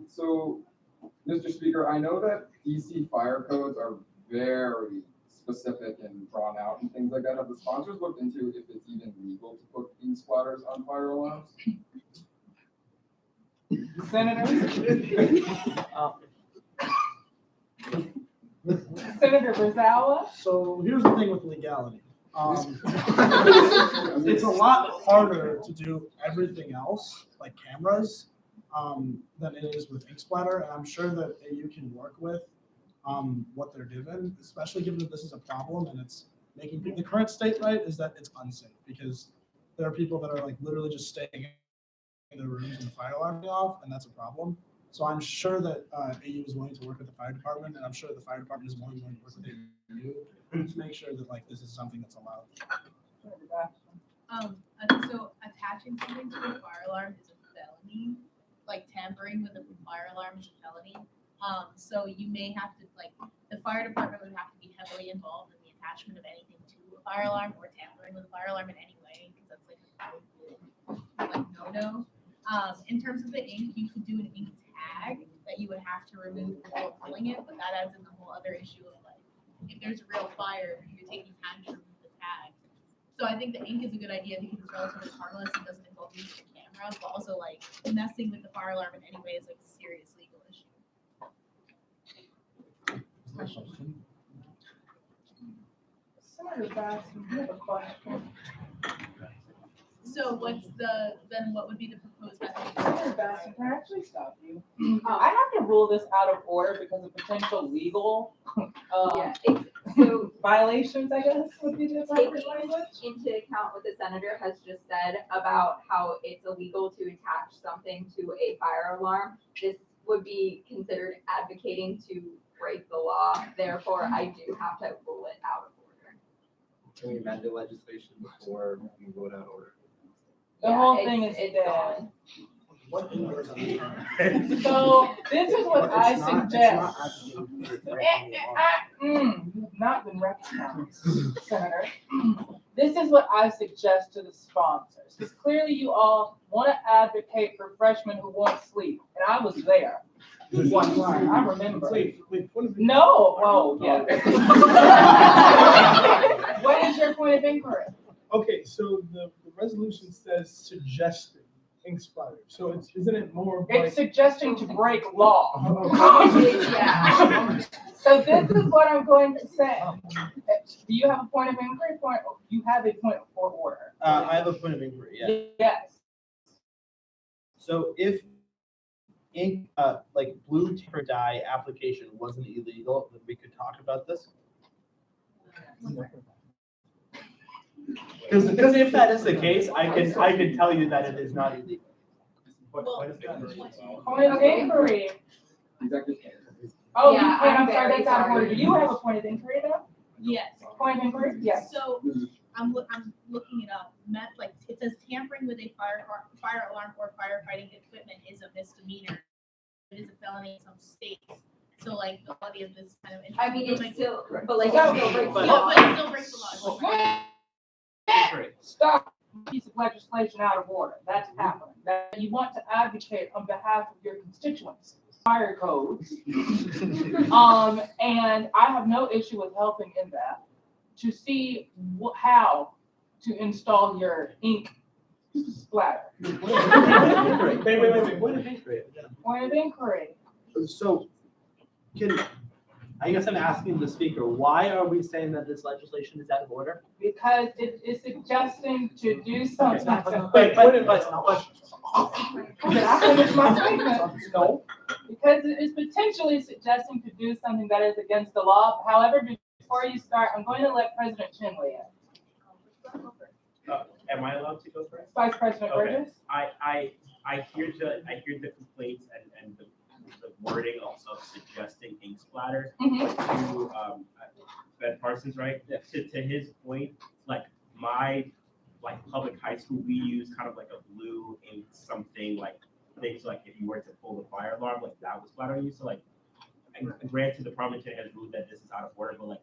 So, Mr. Speaker, I know that DC fire codes are very specific and drawn out and things like that. Have the sponsors looked into if it's even legal to put ink splatters on fire alarms? Senator? Senator Brazowa? So here's the thing with legality. It's a lot harder to do everything else, like cameras, than it is with ink splatter. And I'm sure that AU can work with what they're given, especially given that this is a problem and it's making the current state right is that it's unsafe because there are people that are like literally just staying in their rooms and the fire alarm going off, and that's a problem. So I'm sure that AU is willing to work with the fire department, and I'm sure the fire department is willing to work with AU to make sure that like this is something that's allowed. So attaching something to a fire alarm is a felony. Like tampering with a fire alarm is a felony. So you may have to, like, the fire department would have to be heavily involved in the attachment of anything to a fire alarm or tampering with a fire alarm in any way, because that's like a no-no. In terms of the ink, you could do an ink tag that you would have to remove before pulling it, but that adds in the whole other issue of like, if there's a real fire, you're taking time to remove the tag. So I think the ink is a good idea because it's relatively harmless and doesn't involve using the camera, but also like messing with the fire alarm in any way is like a serious legal issue. Senator Batson, you have a question. So what would be the proposed method? Senator Basson, can I actually stop you? I have to rule this out of order because of potential legal, Yeah, so violations, I guess, would be the taking appropriate language. into account what the senator has just said about how it's illegal to attach something to a fire alarm, this would be considered advocating to break the law. Therefore, I do have to rule it out of order. Can we amend the legislation before we vote out order? The whole thing is dead. So this is what I suggest. You've not been recognized, Senator. This is what I suggest to the sponsors, because clearly you all want to advocate for freshmen who won't sleep, and I was there. One time, I remember. No, oh, yeah. What is your point of inquiry? Okay, so the resolution says suggesting ink splatter. So isn't it more of It's suggesting to break law. Yeah. So this is what I'm going to say. Do you have a point of inquiry? You have a point for order. I have a point of inquiry, yeah. Yes. So if ink, like blue taper dye application wasn't illegal, then we could talk about this. Because if that is the case, I can tell you that it is not illegal. Point of inquiry. Oh, Yeah, you can, I'm I'm sorry, very that's out of order. sorry. Do you have a point of inquiry though? Yes. Point of inquiry? Yes. So I'm looking it up. Like it says tampering with a fire alarm or firefighting equipment is a misdemeanor. It is a felony in some states. So like the quality of this kind of. I mean, it's still, but like, No, it still breaks the But law. it still breaks the law. Stop piece of legislation out of order. That's happening. That you want to advocate on behalf of your constituents. Fire codes. And I have no issue with helping in that to see how to install your ink splatter. Wait. Point of inquiry. Point of inquiry. So, I guess I'm asking the speaker, why are we saying that this legislation is out of order? Because it is suggesting to do something. Wait, but Did I finish my statement? No. Because it is potentially suggesting to do something that is against the law. However, before you start, I'm going to let President Chin weigh in. Am I allowed to go first? Vice President Okay. Burgess? I hear the complaints and the wording also suggesting ink splatter to Ben Parsons, right? Yeah. To his point, like my public high school, we use kind of like a blue ink something like things like if you were to pull the fire alarm, like that was splattering you. So like, and granted, the Parliament has ruled that this is out of order, but like,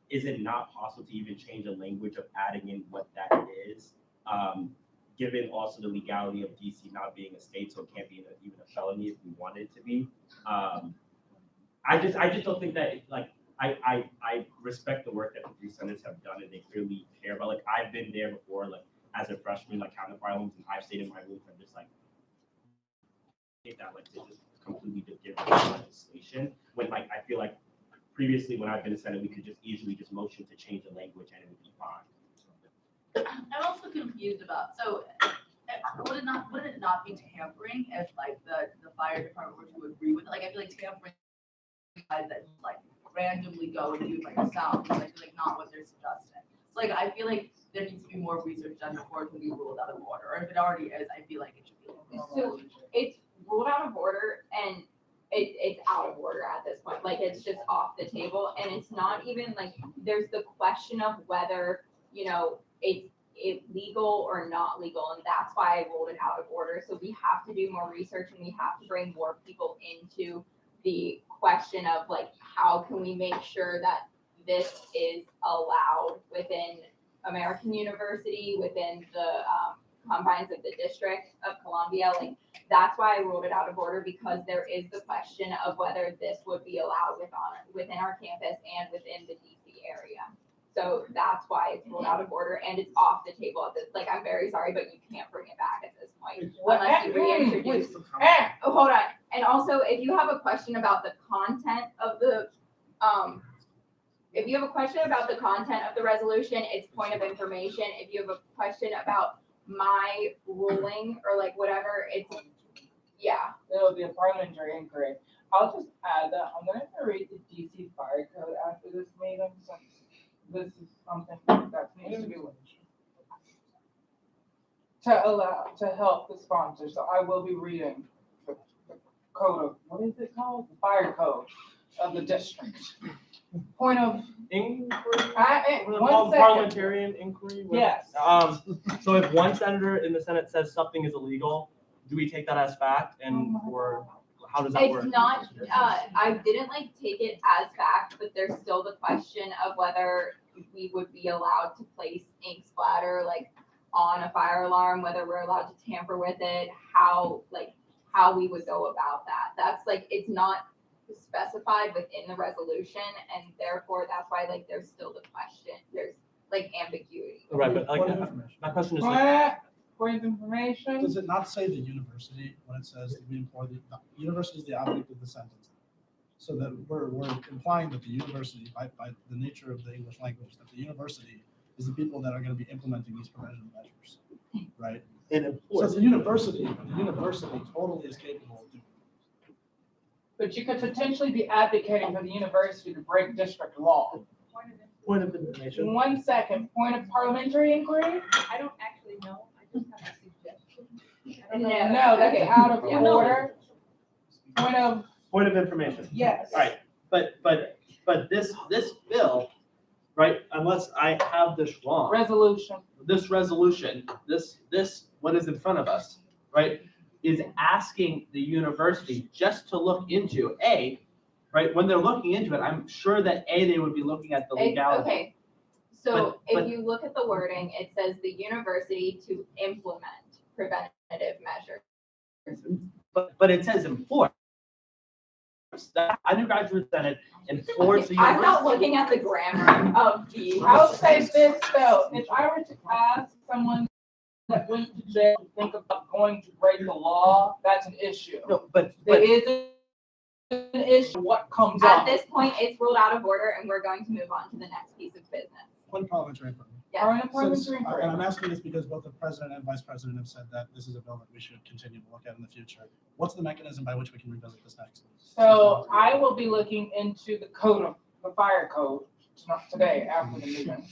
is it not possible to even change the language of adding in what that is? Given also the legality of DC not being a state, so it can't be even a felony if we want it to be. I just don't think that I respect the work that the three senators have done and they clearly care about. Like I've been there before, like as a freshman, like counting firearms, and I've stayed in my room and just like hate that like this is completely different legislation. When like I feel like previously when I've been in Senate, we could just easily just motion to change the language and it would be fine. I'm also confused about, so would it not be tampering if like the fire department were to agree with it? Like I feel like tampering guys that just like randomly go and do like a sound, like not what they're suggesting. So like I feel like there needs to be more research done before it can be ruled out of order. Or if it already is, I feel like it should be. So it's ruled out of order and it's out of order at this point. Like it's just off the table and it's not even like there's the question of whether, you know, it's legal or not legal, and that's why I rolled it out of order. So we have to do more research and we have to bring more people into the question of like how can we make sure that this is allowed within American University, within the confines of the District of Columbia. Like that's why I ruled it out of order, because there is the question of whether this would be allowed within our campus and within the DC area. So that's why it's ruled out of order and it's off the table at this. Like, I'm very sorry, but you can't bring it back at this point unless you reintroduce. Oh, hold on. And also, if you have a question about the content of the, resolution, it's point of information. If you have a question about my ruling or like whatever, it's, yeah. It'll be a parliamentary inquiry. I'll just add that I'm gonna read the DC fire code after this meeting, since this is something that needs to be to help the sponsor. So I will be reading the code of, what is it called? The fire code of the district. Point of Inquiry? one second. Parliamentarian inquiry? Yes. So if one senator in the Senate says something is illegal, do we take that as fact and, or how does that work? It's not, I didn't like take it as fact, but there's still the question of whether we would be allowed to place ink splatter like on a fire alarm, whether we're allowed to tamper with it, how we would go about that. That's like, it's not specified within the resolution, and therefore that's why like there's still the question, there's like ambiguity. Right, but like, Point of information. my question is like, Point of information. Does it not say the university when it says we employ the university is the object of the sentence? So that we're implying that the university, by the nature of the English language, that the university is the people that are going to be implementing these preventive measures, right? And so the university totally is capable of doing it. But you could potentially be advocating for the university to break district law. Point of information. 1 second. Point of parliamentary inquiry? I don't actually know, I just have a suggestion. No, that's out of order. Point of information. Yes. All right, but this bill, right, unless I have this wrong. Resolution. This resolution, this what is in front of us, right, is asking the university just to look into right, when they're looking into it, I'm sure that they would be looking at the legality. Okay, so But- if you look at the wording, it says the university to implement preventative measures. But it says enforce. The undergraduate senate enforce the I'm university. not looking at the grammar of the. I'll say this though, if I were to ask someone that went to jail to think about going to break the law, that's an issue. No, but There is an issue, what comes At up. this point, it's ruled out of order and we're going to move on to the next piece of business. Point of parliamentary inquiry. Yeah. Point of parliamentary And inquiry. I'm asking this because both the president and vice president have said that this is a bill that we should continue to look at in the future. What's the mechanism by which we can revisit this next? So I will be looking into the code of, the fire code, not today, after the meeting.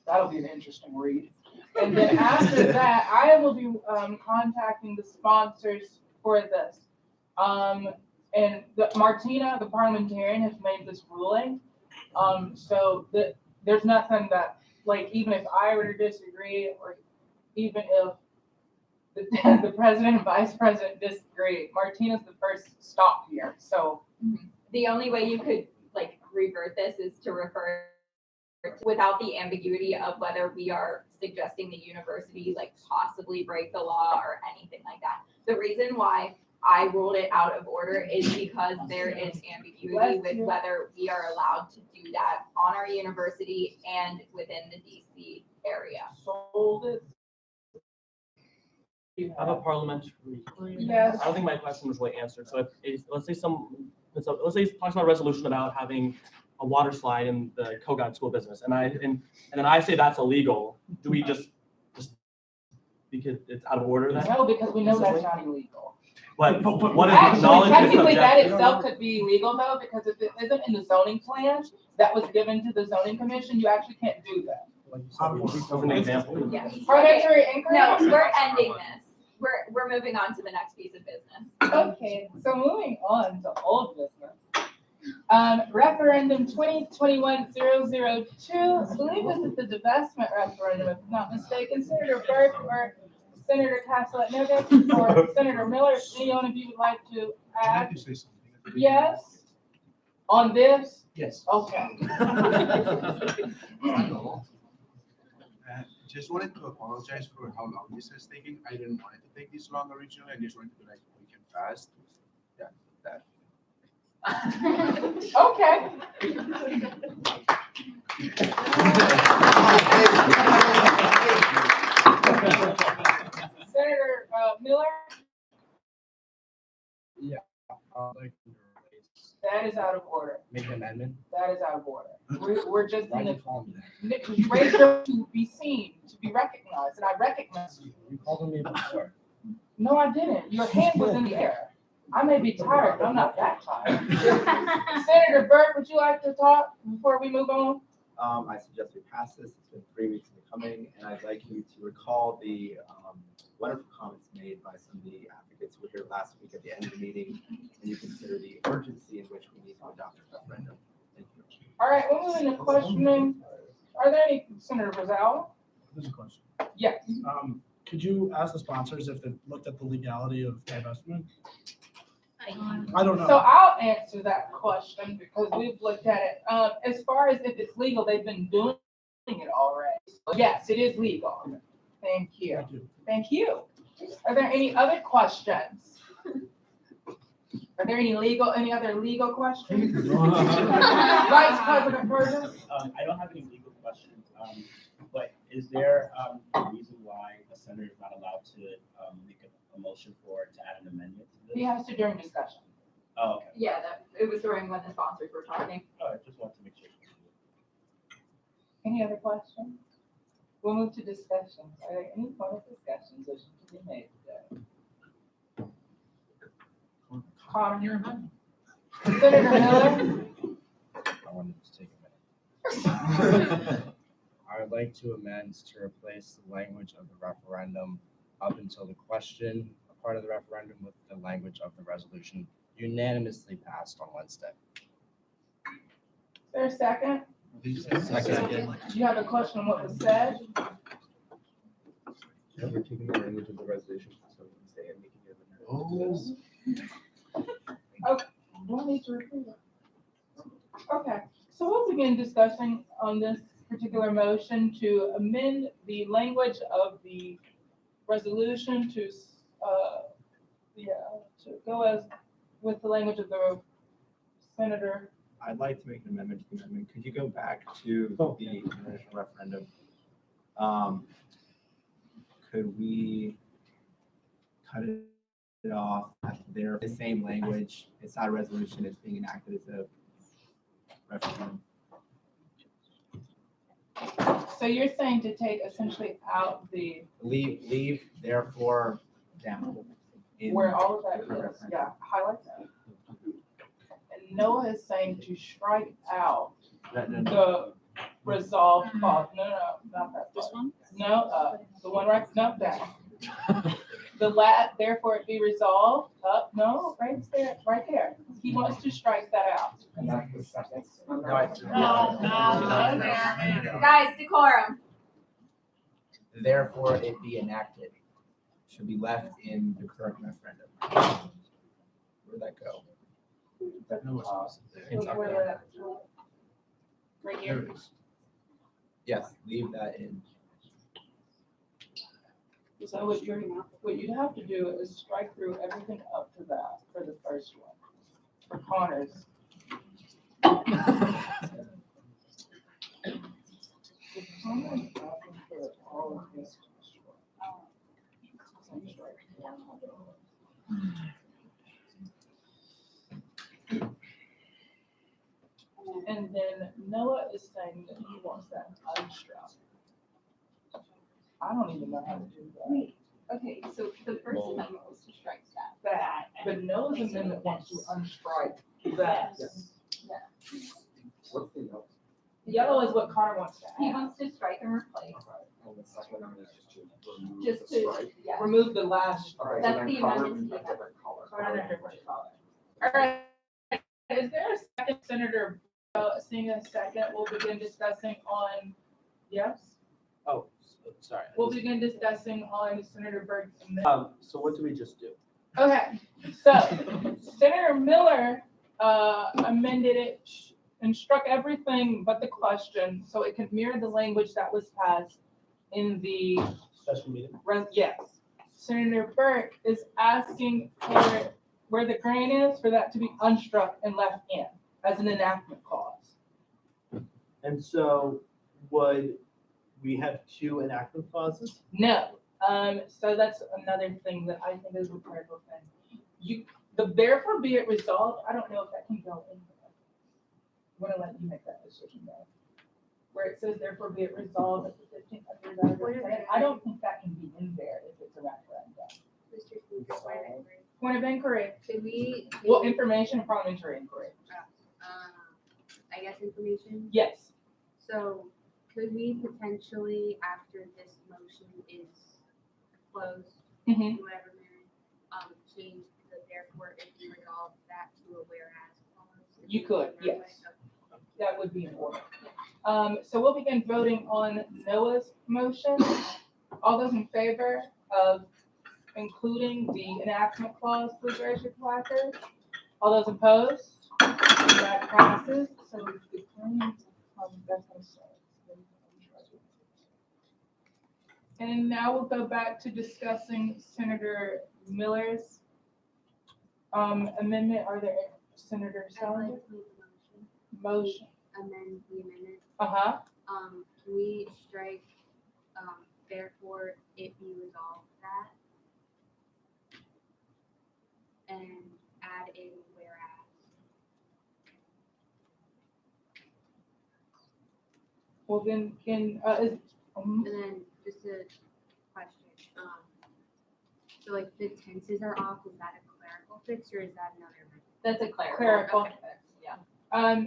That'll be an interesting read. And then after that, I will be contacting the sponsors for this. And Martina, the parliamentarian, has made this ruling. So there's nothing that, like, even if I were to disagree, or even if the president and vice president disagree, Martina's the first stop here. So The only way you could like revert this is to refer without the ambiguity of whether we are suggesting the university like possibly break the law or anything like that. The reason why I ruled it out of order is because there is ambiguity with whether we are allowed to do that on our university and within the DC area. I have a parliamentary. Yes. I don't think my question was really answered. So if let's say it talks about a resolution about having a water slide in the Kogod school business, and then I say that's illegal. Do we just because it's out of order then? No, because we know that's not illegal. But what is Actually, knowledge technically, that subjective? itself could be illegal though, because if it isn't in the zoning plan that was given to the zoning commission, you actually can't do that. As an example. Yes. Parliamentary inquiry? No, we're ending this. We're moving on to the next piece of business. Okay, so moving on to old business. Referendum 2021-002, I believe this is the divestment referendum, if I'm not mistaken. Senator Burke or Senator Castellet-Nuggets or Senator Miller, any one of you would like to add? Yes? On this? Yes. Okay. Just wanted to apologize for how long this is taking. I didn't want it to take this long originally. I just wanted to like quick and fast. Yeah, that. Okay. Senator Miller? Yeah. That is out of order. Make an amendment? That is out of order. We're just Why in did the, you call me that? Nick, you raised your to be seen, to be recognized, and I recognize you. You called me before. No, I didn't. Your hand was in the air. I may be tired, but I'm not that tired. Senator Burke, would you like to talk before we move on? I suggest we pass this. It's been 3 weeks in the coming, and I'd like you to recall the wonderful comments made by some of the advocates who were here last week at the end of the meeting, and you consider the urgency in which we need to adopt a referendum. Thank you. All right, we're moving to questioning. Are there any, Senator Rosales? There's a question. Yes. Could you ask the sponsors if they looked at the legality of divestment? I don't know. So I'll answer that question because we've looked at it. As far as if it's legal, they've been doing it already. Yes, it is legal. Thank you. Thank you. Are there any other questions? Are there any other legal questions? Vice President Burgess? I don't have any legal questions, but is there a reason why a senator is not allowed to make a motion to add an amendment to this? He has to during discussion. Oh, okay. Yeah, it was during when the sponsors were talking. Oh, I just want to make sure. Any other questions? We'll move to discussions. Are there any further discussions that should be made today? Connor, Senator Miller? I wanted to take a minute. I would like to amend to replace the language of the referendum up until the question, a part of the referendum, with the language of the resolution unanimously passed on Wednesday. Is there a second? Second. Do you have a question on what was said? Yeah, we're taking the language of the resolution, so we can say and making it. Okay, do I need to repeat it? Okay, so we'll begin discussing on this particular motion to amend the language of the resolution to, to go as with the language of the senator. I'd like to make an amendment to the amendment. Could you go back to the initial referendum? Could we cut it off at the same language? It's not a resolution, it's being enacted as a referendum. So you're saying to take essentially out the, Leave therefore down. in where all of that the current is, referendum. yeah, highlight that. And Noah is saying to strike out the resolved clause. No, not that. This one? No, the one right, no, that. The therefore it be resolved, no, right there, right there. He wants to strike that out. And that's the second. Guys, decorum. Therefore, it be enacted. Should be left in the current referendum. Where'd that go? It's up there. Right There here. it is. Yes, leave that in. So what you'd have to do is strike through everything up to that for the first one. For Connors. And then Noah is saying that he wants that unstruck. I don't even know how to do that. Wait, okay, so the first amendment was to strike that. That, but Noah's amendment wants to unstrike that. Yeah. What's the yellow? Yellow is what Connor wants to He add. wants to strike and replace, And the second one is just to, yeah. Remove the last strike. That's the amendment to the different color. Or another different color. All right, is there a second, Senator, seeing a second, we'll begin discussing on, yes? Oh, sorry. We'll begin discussing on Senator Burke's amendment. So what do we just do? Okay, so Senator Miller amended it and struck everything but the question, so it could mirror the language that was passed in the, Special meeting? yes. Senator Burke is asking for where the grant is, for that to be unstruck and left in as an enactment clause. And so would we have two enactment clauses? No, so that's another thing that I think is a critical thing. The therefore be it resolved, I don't know if that can go in there. I'm gonna let you make that decision though. Where it says therefore be it resolved at the 15th I don't think that can be in there if it's a referendum. Point of inquiry. Could we? Well, information, parliamentary inquiry. I guess information. Yes. So could we potentially, after this motion is closed, Mhm. whatever minute, change the therefore if you resolve that to a whereas clause? You could, yes. That would be in order. So we'll begin voting on Noah's motion. All those in favor of including the enactment clause, please raise your placard. All those opposed? That passes. So we decline, that's gonna start. And now we'll go back to discussing Senator Miller's amendment. Are there Senator Salinger? Motion. Amend the amendment. Uh-huh. Can we strike, therefore it be resolved that? And add in whereas. Well, then, And then just a question, so like the tenses are off, is that a clerical fix or is that another? That's a Clerical. fix, yeah.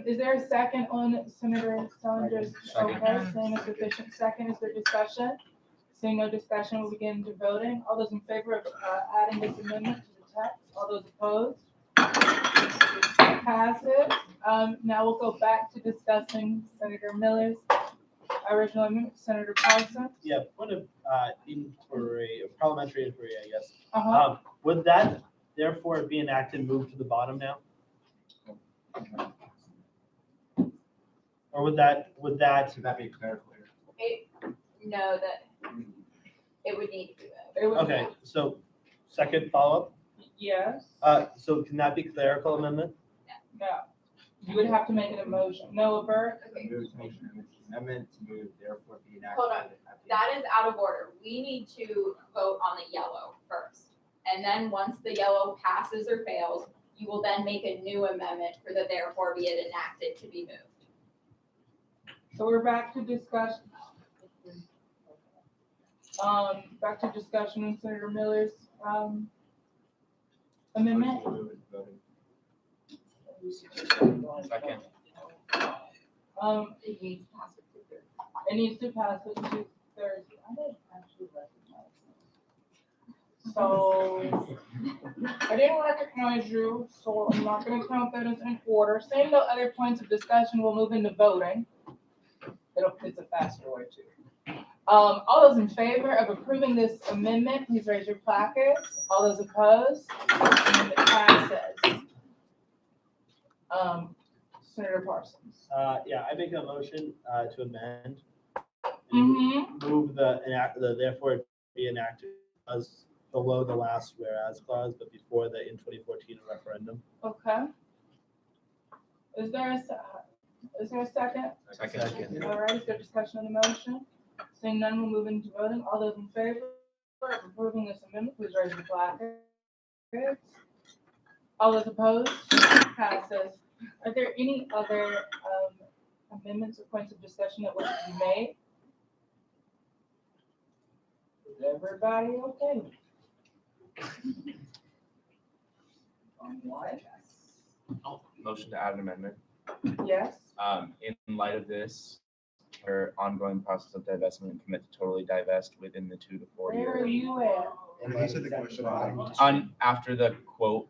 Is there a second on Senator Salinger's? Second. Okay, saying a sufficient second, is there discussion? Seeing no discussion, we'll begin to voting. All those in favor of adding this amendment to the text? All those opposed? Passes. Now we'll go back to discussing Senator Miller's original amendment. Senator Parsons? Yeah, point of inquiry, parliamentary inquiry, I guess. Uh-huh. Would that therefore be enacted, move to the bottom now? Or would that? Should that be clerical error? No, that, it would need to be that. It would- Okay, so second follow-up? Yes. So can that be clerical amendment? No. You would have to make an emotion. Noah Burke? Amendment to move, therefore be enacted. Hold on, that is out of order. We need to vote on the yellow first. And then once the yellow passes or fails, you will then make a new amendment for the therefore be it enacted to be moved. So we're back to discussion. Back to discussion on Senator Miller's, amendment. Second. It needs to pass it to third. It needs to pass it to Thursday. I didn't actually recognize this. So, I didn't recognize you, so I'm not gonna count that as in order. Seeing no other points of discussion, we'll move into voting. It's a faster way too. All those in favor of approving this amendment, please raise your placards. All those opposed? It passes. Senator Parsons. Yeah, I make a motion to amend. Mm-hmm. Move the therefore be enacted as below the last whereas clause, but before the in 2014 referendum. Okay. Is there a second? Second. All right, is there discussion on the motion? Seeing none, we'll move into voting. All those in favor of approving this amendment, please raise your placards. All those opposed? Passes. Are there any other amendments or points of discussion that wish to be made? Is everybody okay? Motion to add an amendment. Yes. In light of this, her ongoing process of divestment and commit to totally divest within the 2 to 4 Where are year. you at? Answer the question. On after the quote,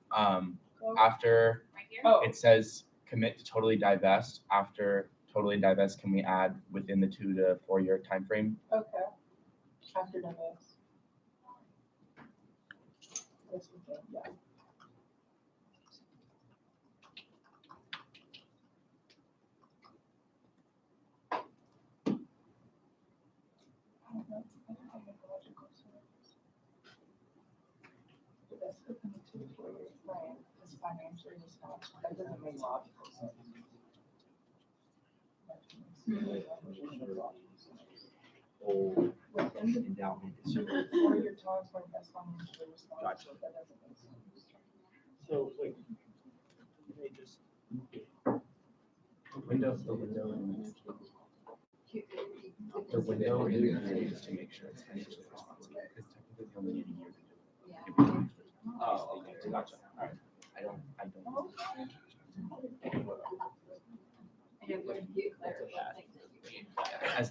after Oh, it says commit to totally divest, after totally divest, can we add within the 2 to 4 year time frame? okay. After the votes. Yes, we can, yeah. That's within the 2 to 4 years frame, because financially it's not, that doesn't make logical sense. Within the Endowment. 2 to 4 year time frame, that's financially responsible, that doesn't make sense. So like, they just. Windows, the window. The window is just to make sure it's financially responsible, because technically they only need a year to do it. Oh, okay. Gotcha. All right. I don't. As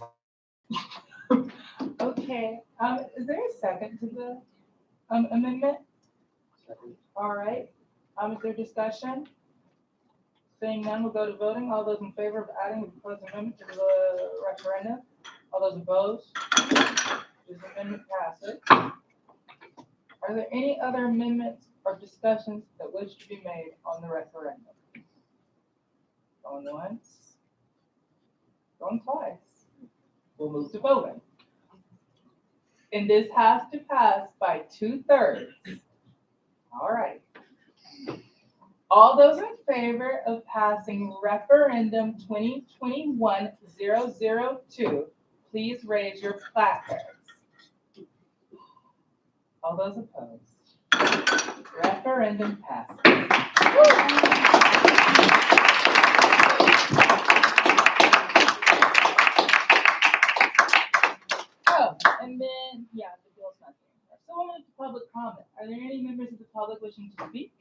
Okay, is there a second to the, amendment? All right, is there discussion? Seeing none, we'll go to voting. All those in favor of adding the proposed amendment to the referendum? All those opposed? This amendment passes. Are there any other amendments or discussions that wish to be made on the referendum? Going once? Going twice? We'll move to voting. And this has to pass by 2/3. All right. All those in favor of passing referendum 2021-002, please raise your placards. All those opposed? Referendum passes. Oh, and then, yeah, the bill's not there. So we'll move to public comment. Are there any members of the public wishing to speak?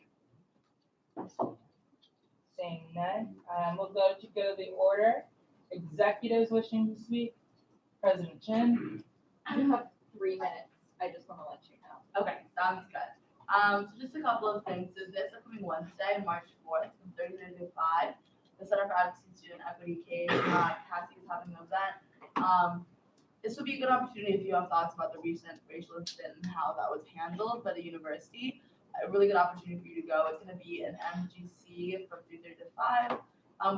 Saying none, we'll go to the order. Executives wishing to speak. President Chen. You have 3 minutes. I just want to let you know. Okay, sounds good. So just a couple of things. So this upcoming Wednesday, March 4th, from 30 to 5, the Center for Advocacy and Student Equity case, Cassie is having an event. This would be a good opportunity if you have thoughts about the recent racial incident and how that was handled by the university. A really good opportunity for you to go. It's going to be an MGC from 3:30 to 5.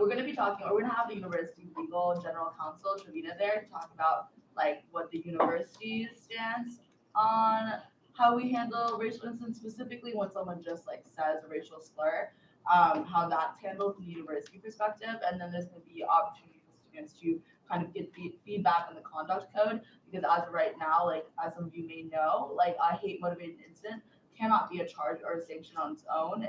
We're going to be talking, or we're going to have the university legal general counsel, Trevina, there to talk about like what the university's stance on how we handle racial incidents, specifically when someone just like says a racial slur, how that's handled from the university perspective. And then there's going to be opportunity for students to kind of get feedback on the conduct code, because as of right now, like as some of you may know, like a hate motivated incident cannot be a charge or a sanction on its own.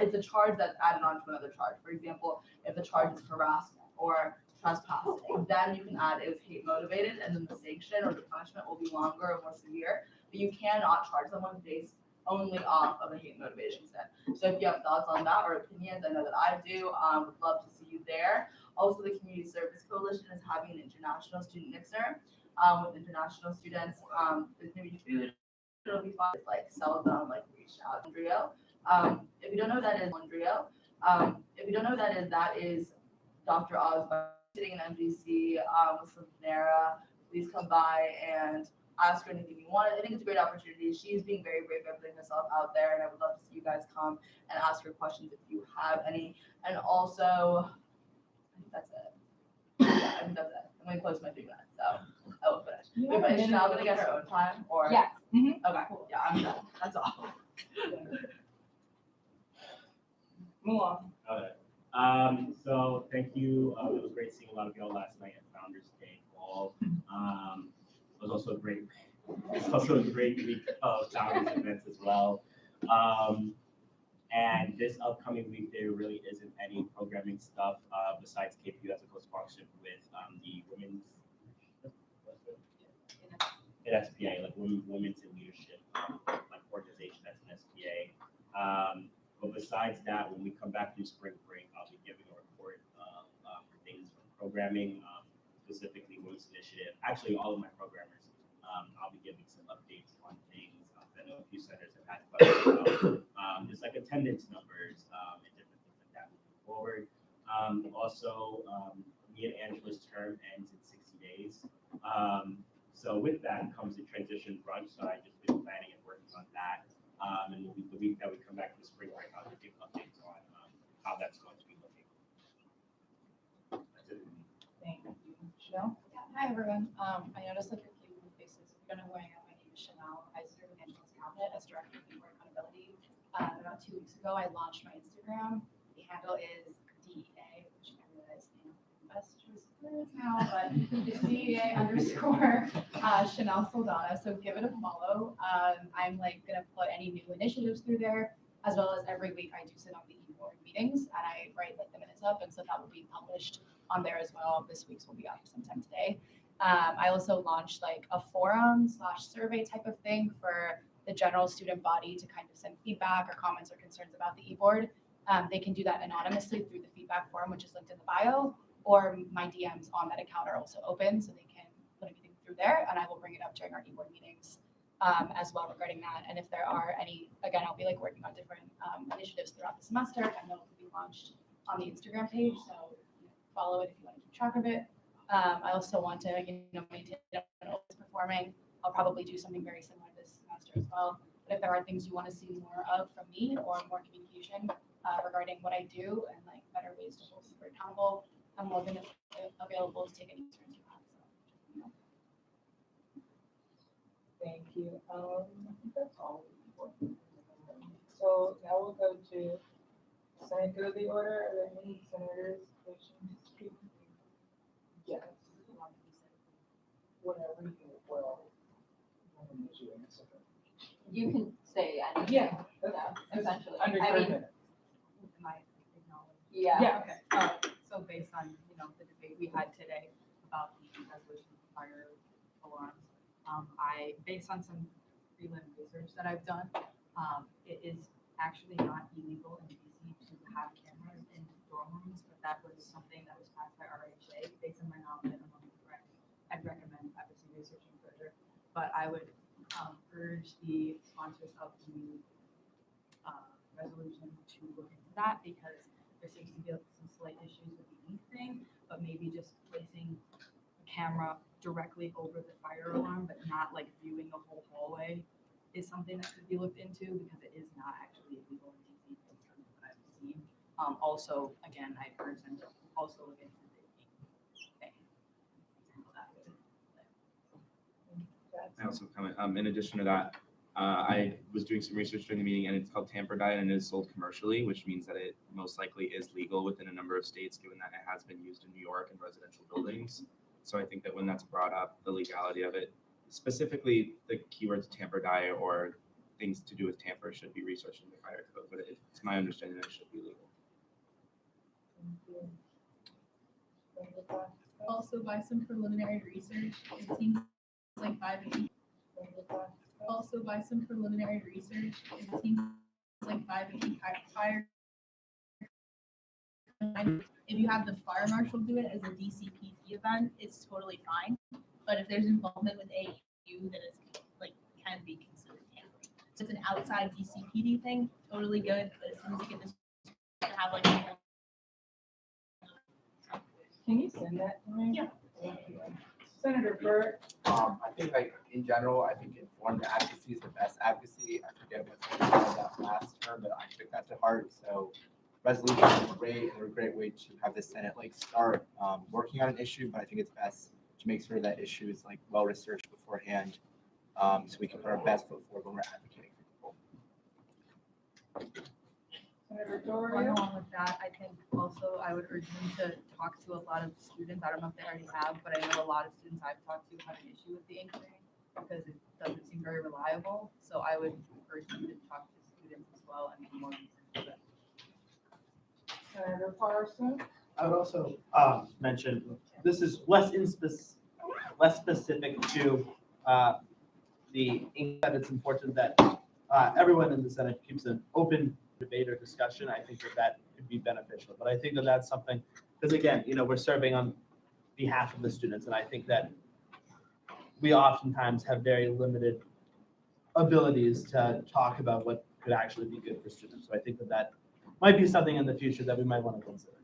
It's a charge that's added on to another charge. For example, if the charge is harassment or trespassing, then you can add it was hate motivated, and then the sanction or the punishment will be longer or more severe. But you cannot charge someone based only off of a hate motivated incident. So if you have thoughts on that or opinions, I know that I do. Would love to see you there. Also, the Community Service Coalition is having an international student mixer with international students. There's gonna be food. It'll be fun. It's like sell them, like reach out. Andrea. If you don't know who that is, Andrea. If you don't know who that is Dr. Osborne sitting in MDC with some Nara. Please come by and ask her anything you want. I think it's a great opportunity. She's being very brave by putting herself out there, and I would love to see you guys come and ask her questions if you have any. And also, I think that's it. Yeah, I think that's it. I'm gonna close my 3 minutes, so I will finish. Wait, but is Chanel gonna get her own time, or? Yes. Okay, yeah, I'm done. That's all. Move on. Okay. So thank you. It was great seeing a lot of y'all last night at Founders Day ball. It was also a great week of Founders events as well. And this upcoming week, there really isn't any programming stuff besides KPU as a co-sponsorship with the women's SPA, like Women's in Leadership, like organization that's an SPA. But besides that, when we come back from spring break, I'll be giving a report of things from programming, specifically Women's Initiative. Actually, all of my programmers, I'll be giving some updates on things. I know a few centers have had questions about just like attendance numbers and different things like that moving forward. Also, me and Angela's term ends in 60 days. So with that comes the transition brunch. So I just been planning and working on that. And the week that we come back from spring break, I'll give updates on how that's going to be looking. That's it. Thank you. Chanel? Hi, everyone. I noticed like a few new faces. If you don't know who I am, my name is Chanel. I serve in Angela's cabinet as Director of People Accountability. About 2 weeks ago, I launched my Instagram. The handle is DEA, which I realize investors now, but it's DEA _ Chanel Soldana. So give it a follow. I'm like gonna put any new initiatives through there. as well as every week I do sit on the e-board meetings and I write like the minutes up, and so that will be published on there as well. This week's will be out sometime today. I also launched like a forum/survey type of thing for the general student body to kind of send feedback or comments or concerns about the e-board. They can do that anonymously through the feedback form, which is linked in the bio, or my DMs on that account are also open, so they can put anything through there, and I will bring it up during our e-board meetings as well regarding that. And if there are any, again, I'll be like working on different initiatives throughout the semester, and they'll be launched on the Instagram page, so follow it if you want to keep track of it. I also want to, maintain always performing. I'll probably do something very similar this semester as well. But if there are things you want to see more of from me or more communication regarding what I do and like better ways to hold people accountable, I'm more than available to take any concerns you have. So, Thank you. I think that's all. So now we'll go to Senator of the Order. Are there any senators wishing to speak? Yes. Whatever you will. You can say anything. Yeah. Essentially. Under I 3 mean, minutes. yeah. Yeah. Okay, so based on, the debate we had today about the resolution of fire alarms, based on some prelim research that I've done, it is actually not illegal in DC to have cameras in dorm rooms, but that was something that was passed by RHA. Based on my knowledge, and I'm correct, I'd recommend obviously researching further, but I would urge the sponsors of the resolution to look into that, because there seems to be some slight issues with the ink thing, but maybe just placing a camera directly over the fire alarm, but not like viewing the whole hallway, is something that could be looked into, because it is not actually illegal in DC in terms of what I've seen. Also, again, I urge them to also look into the ink thing. I also comment, in addition to that, I was doing some research during the meeting, and it's called tamper dye, and it is sold commercially, which means that it most likely is legal within a number of states, given that it has been used in New York in residential buildings. So I think that when that's brought up, the legality of it, specifically the keywords tamper dye or things to do with tamper, should be researched in the fire code, but it's my understanding that it should be legal. Also, by some preliminary research, it seems like Also, by some preliminary research, it seems like fire. If you have the fire marshal do it as a DCPD event, it's totally fine. But if there's involvement with AU, then it's like can be considered tampering. So it's an outside DCPD thing, totally good. But as soon as you get this, to have like. Can you send that to me? Yeah. Thank you. Senator Burt. I think like in general, I think informed advocacy is the best advocacy. I forget what that last term, but I took that to heart. So resolutions are great, and they're a great way to have the Senate like start working on an issue, but I think it's best to make sure that issue is like well researched beforehand, so we can put our best foot forward when we're advocating for people. Senator Going Doria. along with that, I think also I would urge them to talk to a lot of students. I don't know if they already have, but I know a lot of students I've talked to have an issue with the ink thing because it doesn't seem very reliable. So I would urge them to talk to students as well and be more research. Senator Parson. I would also mention, this is less specific to the ink, that it's important that everyone in the Senate keeps an open debate or discussion. I think that could be beneficial, but I think that that's something, because again, we're serving on behalf of the students, and I think that we oftentimes have very limited abilities to talk about what could actually be good for students. So I think that might be something in the future that we might want to consider.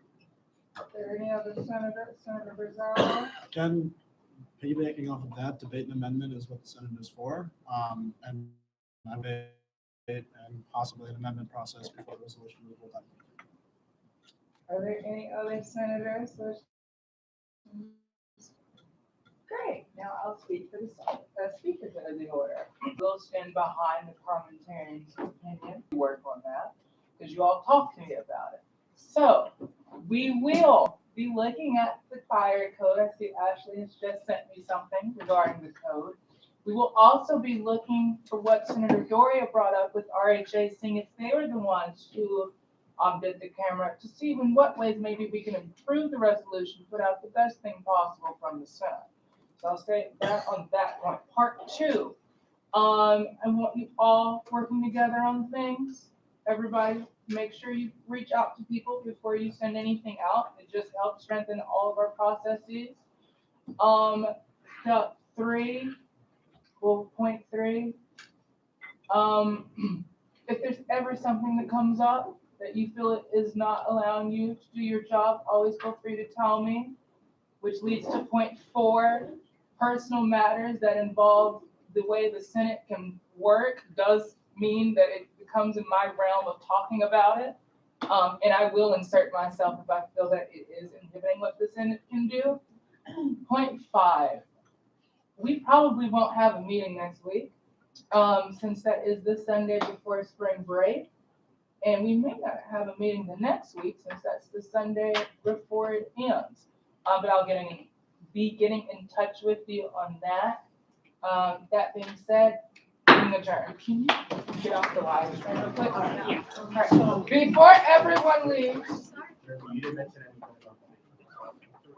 Are there any other senators? Senator Brazil. Again, piggybacking off of that, debate and amendment is what the Senate is for. And I would and possibly an amendment process before the resolution is rolled out. Are there any other senators? Great. Now I'll speak for the speakers of the order. We'll stand behind the parliamentarian's opinion. Work on that because you all talked to me about it. So we will be looking at the fire code. I see Ashley has just sent me something regarding the code. We will also be looking for what Senator Doria brought up with RHA, seeing if they were the ones who did the camera, to see in what ways maybe we can improve the resolution, put out the best thing possible from the Senate. So I'll say that on that point. Part two, I want you all working together on things. Everybody, make sure you reach out to people before you send anything out. It just helps strengthen all of our processes. Step three, well, point three. If there's ever something that comes up that you feel it is not allowing you to do your job, always feel free to tell me, which leads to point four, personal matters that involve the way the Senate can work does mean that it becomes in my realm of talking about it. And I will insert myself if I feel that it is inhibiting what the Senate can do. Point five, we probably won't have a meeting next week, since that is the Sunday before spring break. And we may not have a meeting the next week since that's the Sunday before it ends. But I'll be getting in touch with you on that. That being said, meeting adjourned. Can you get off the live stream real quick? All right. Before everyone leaves. You didn't mention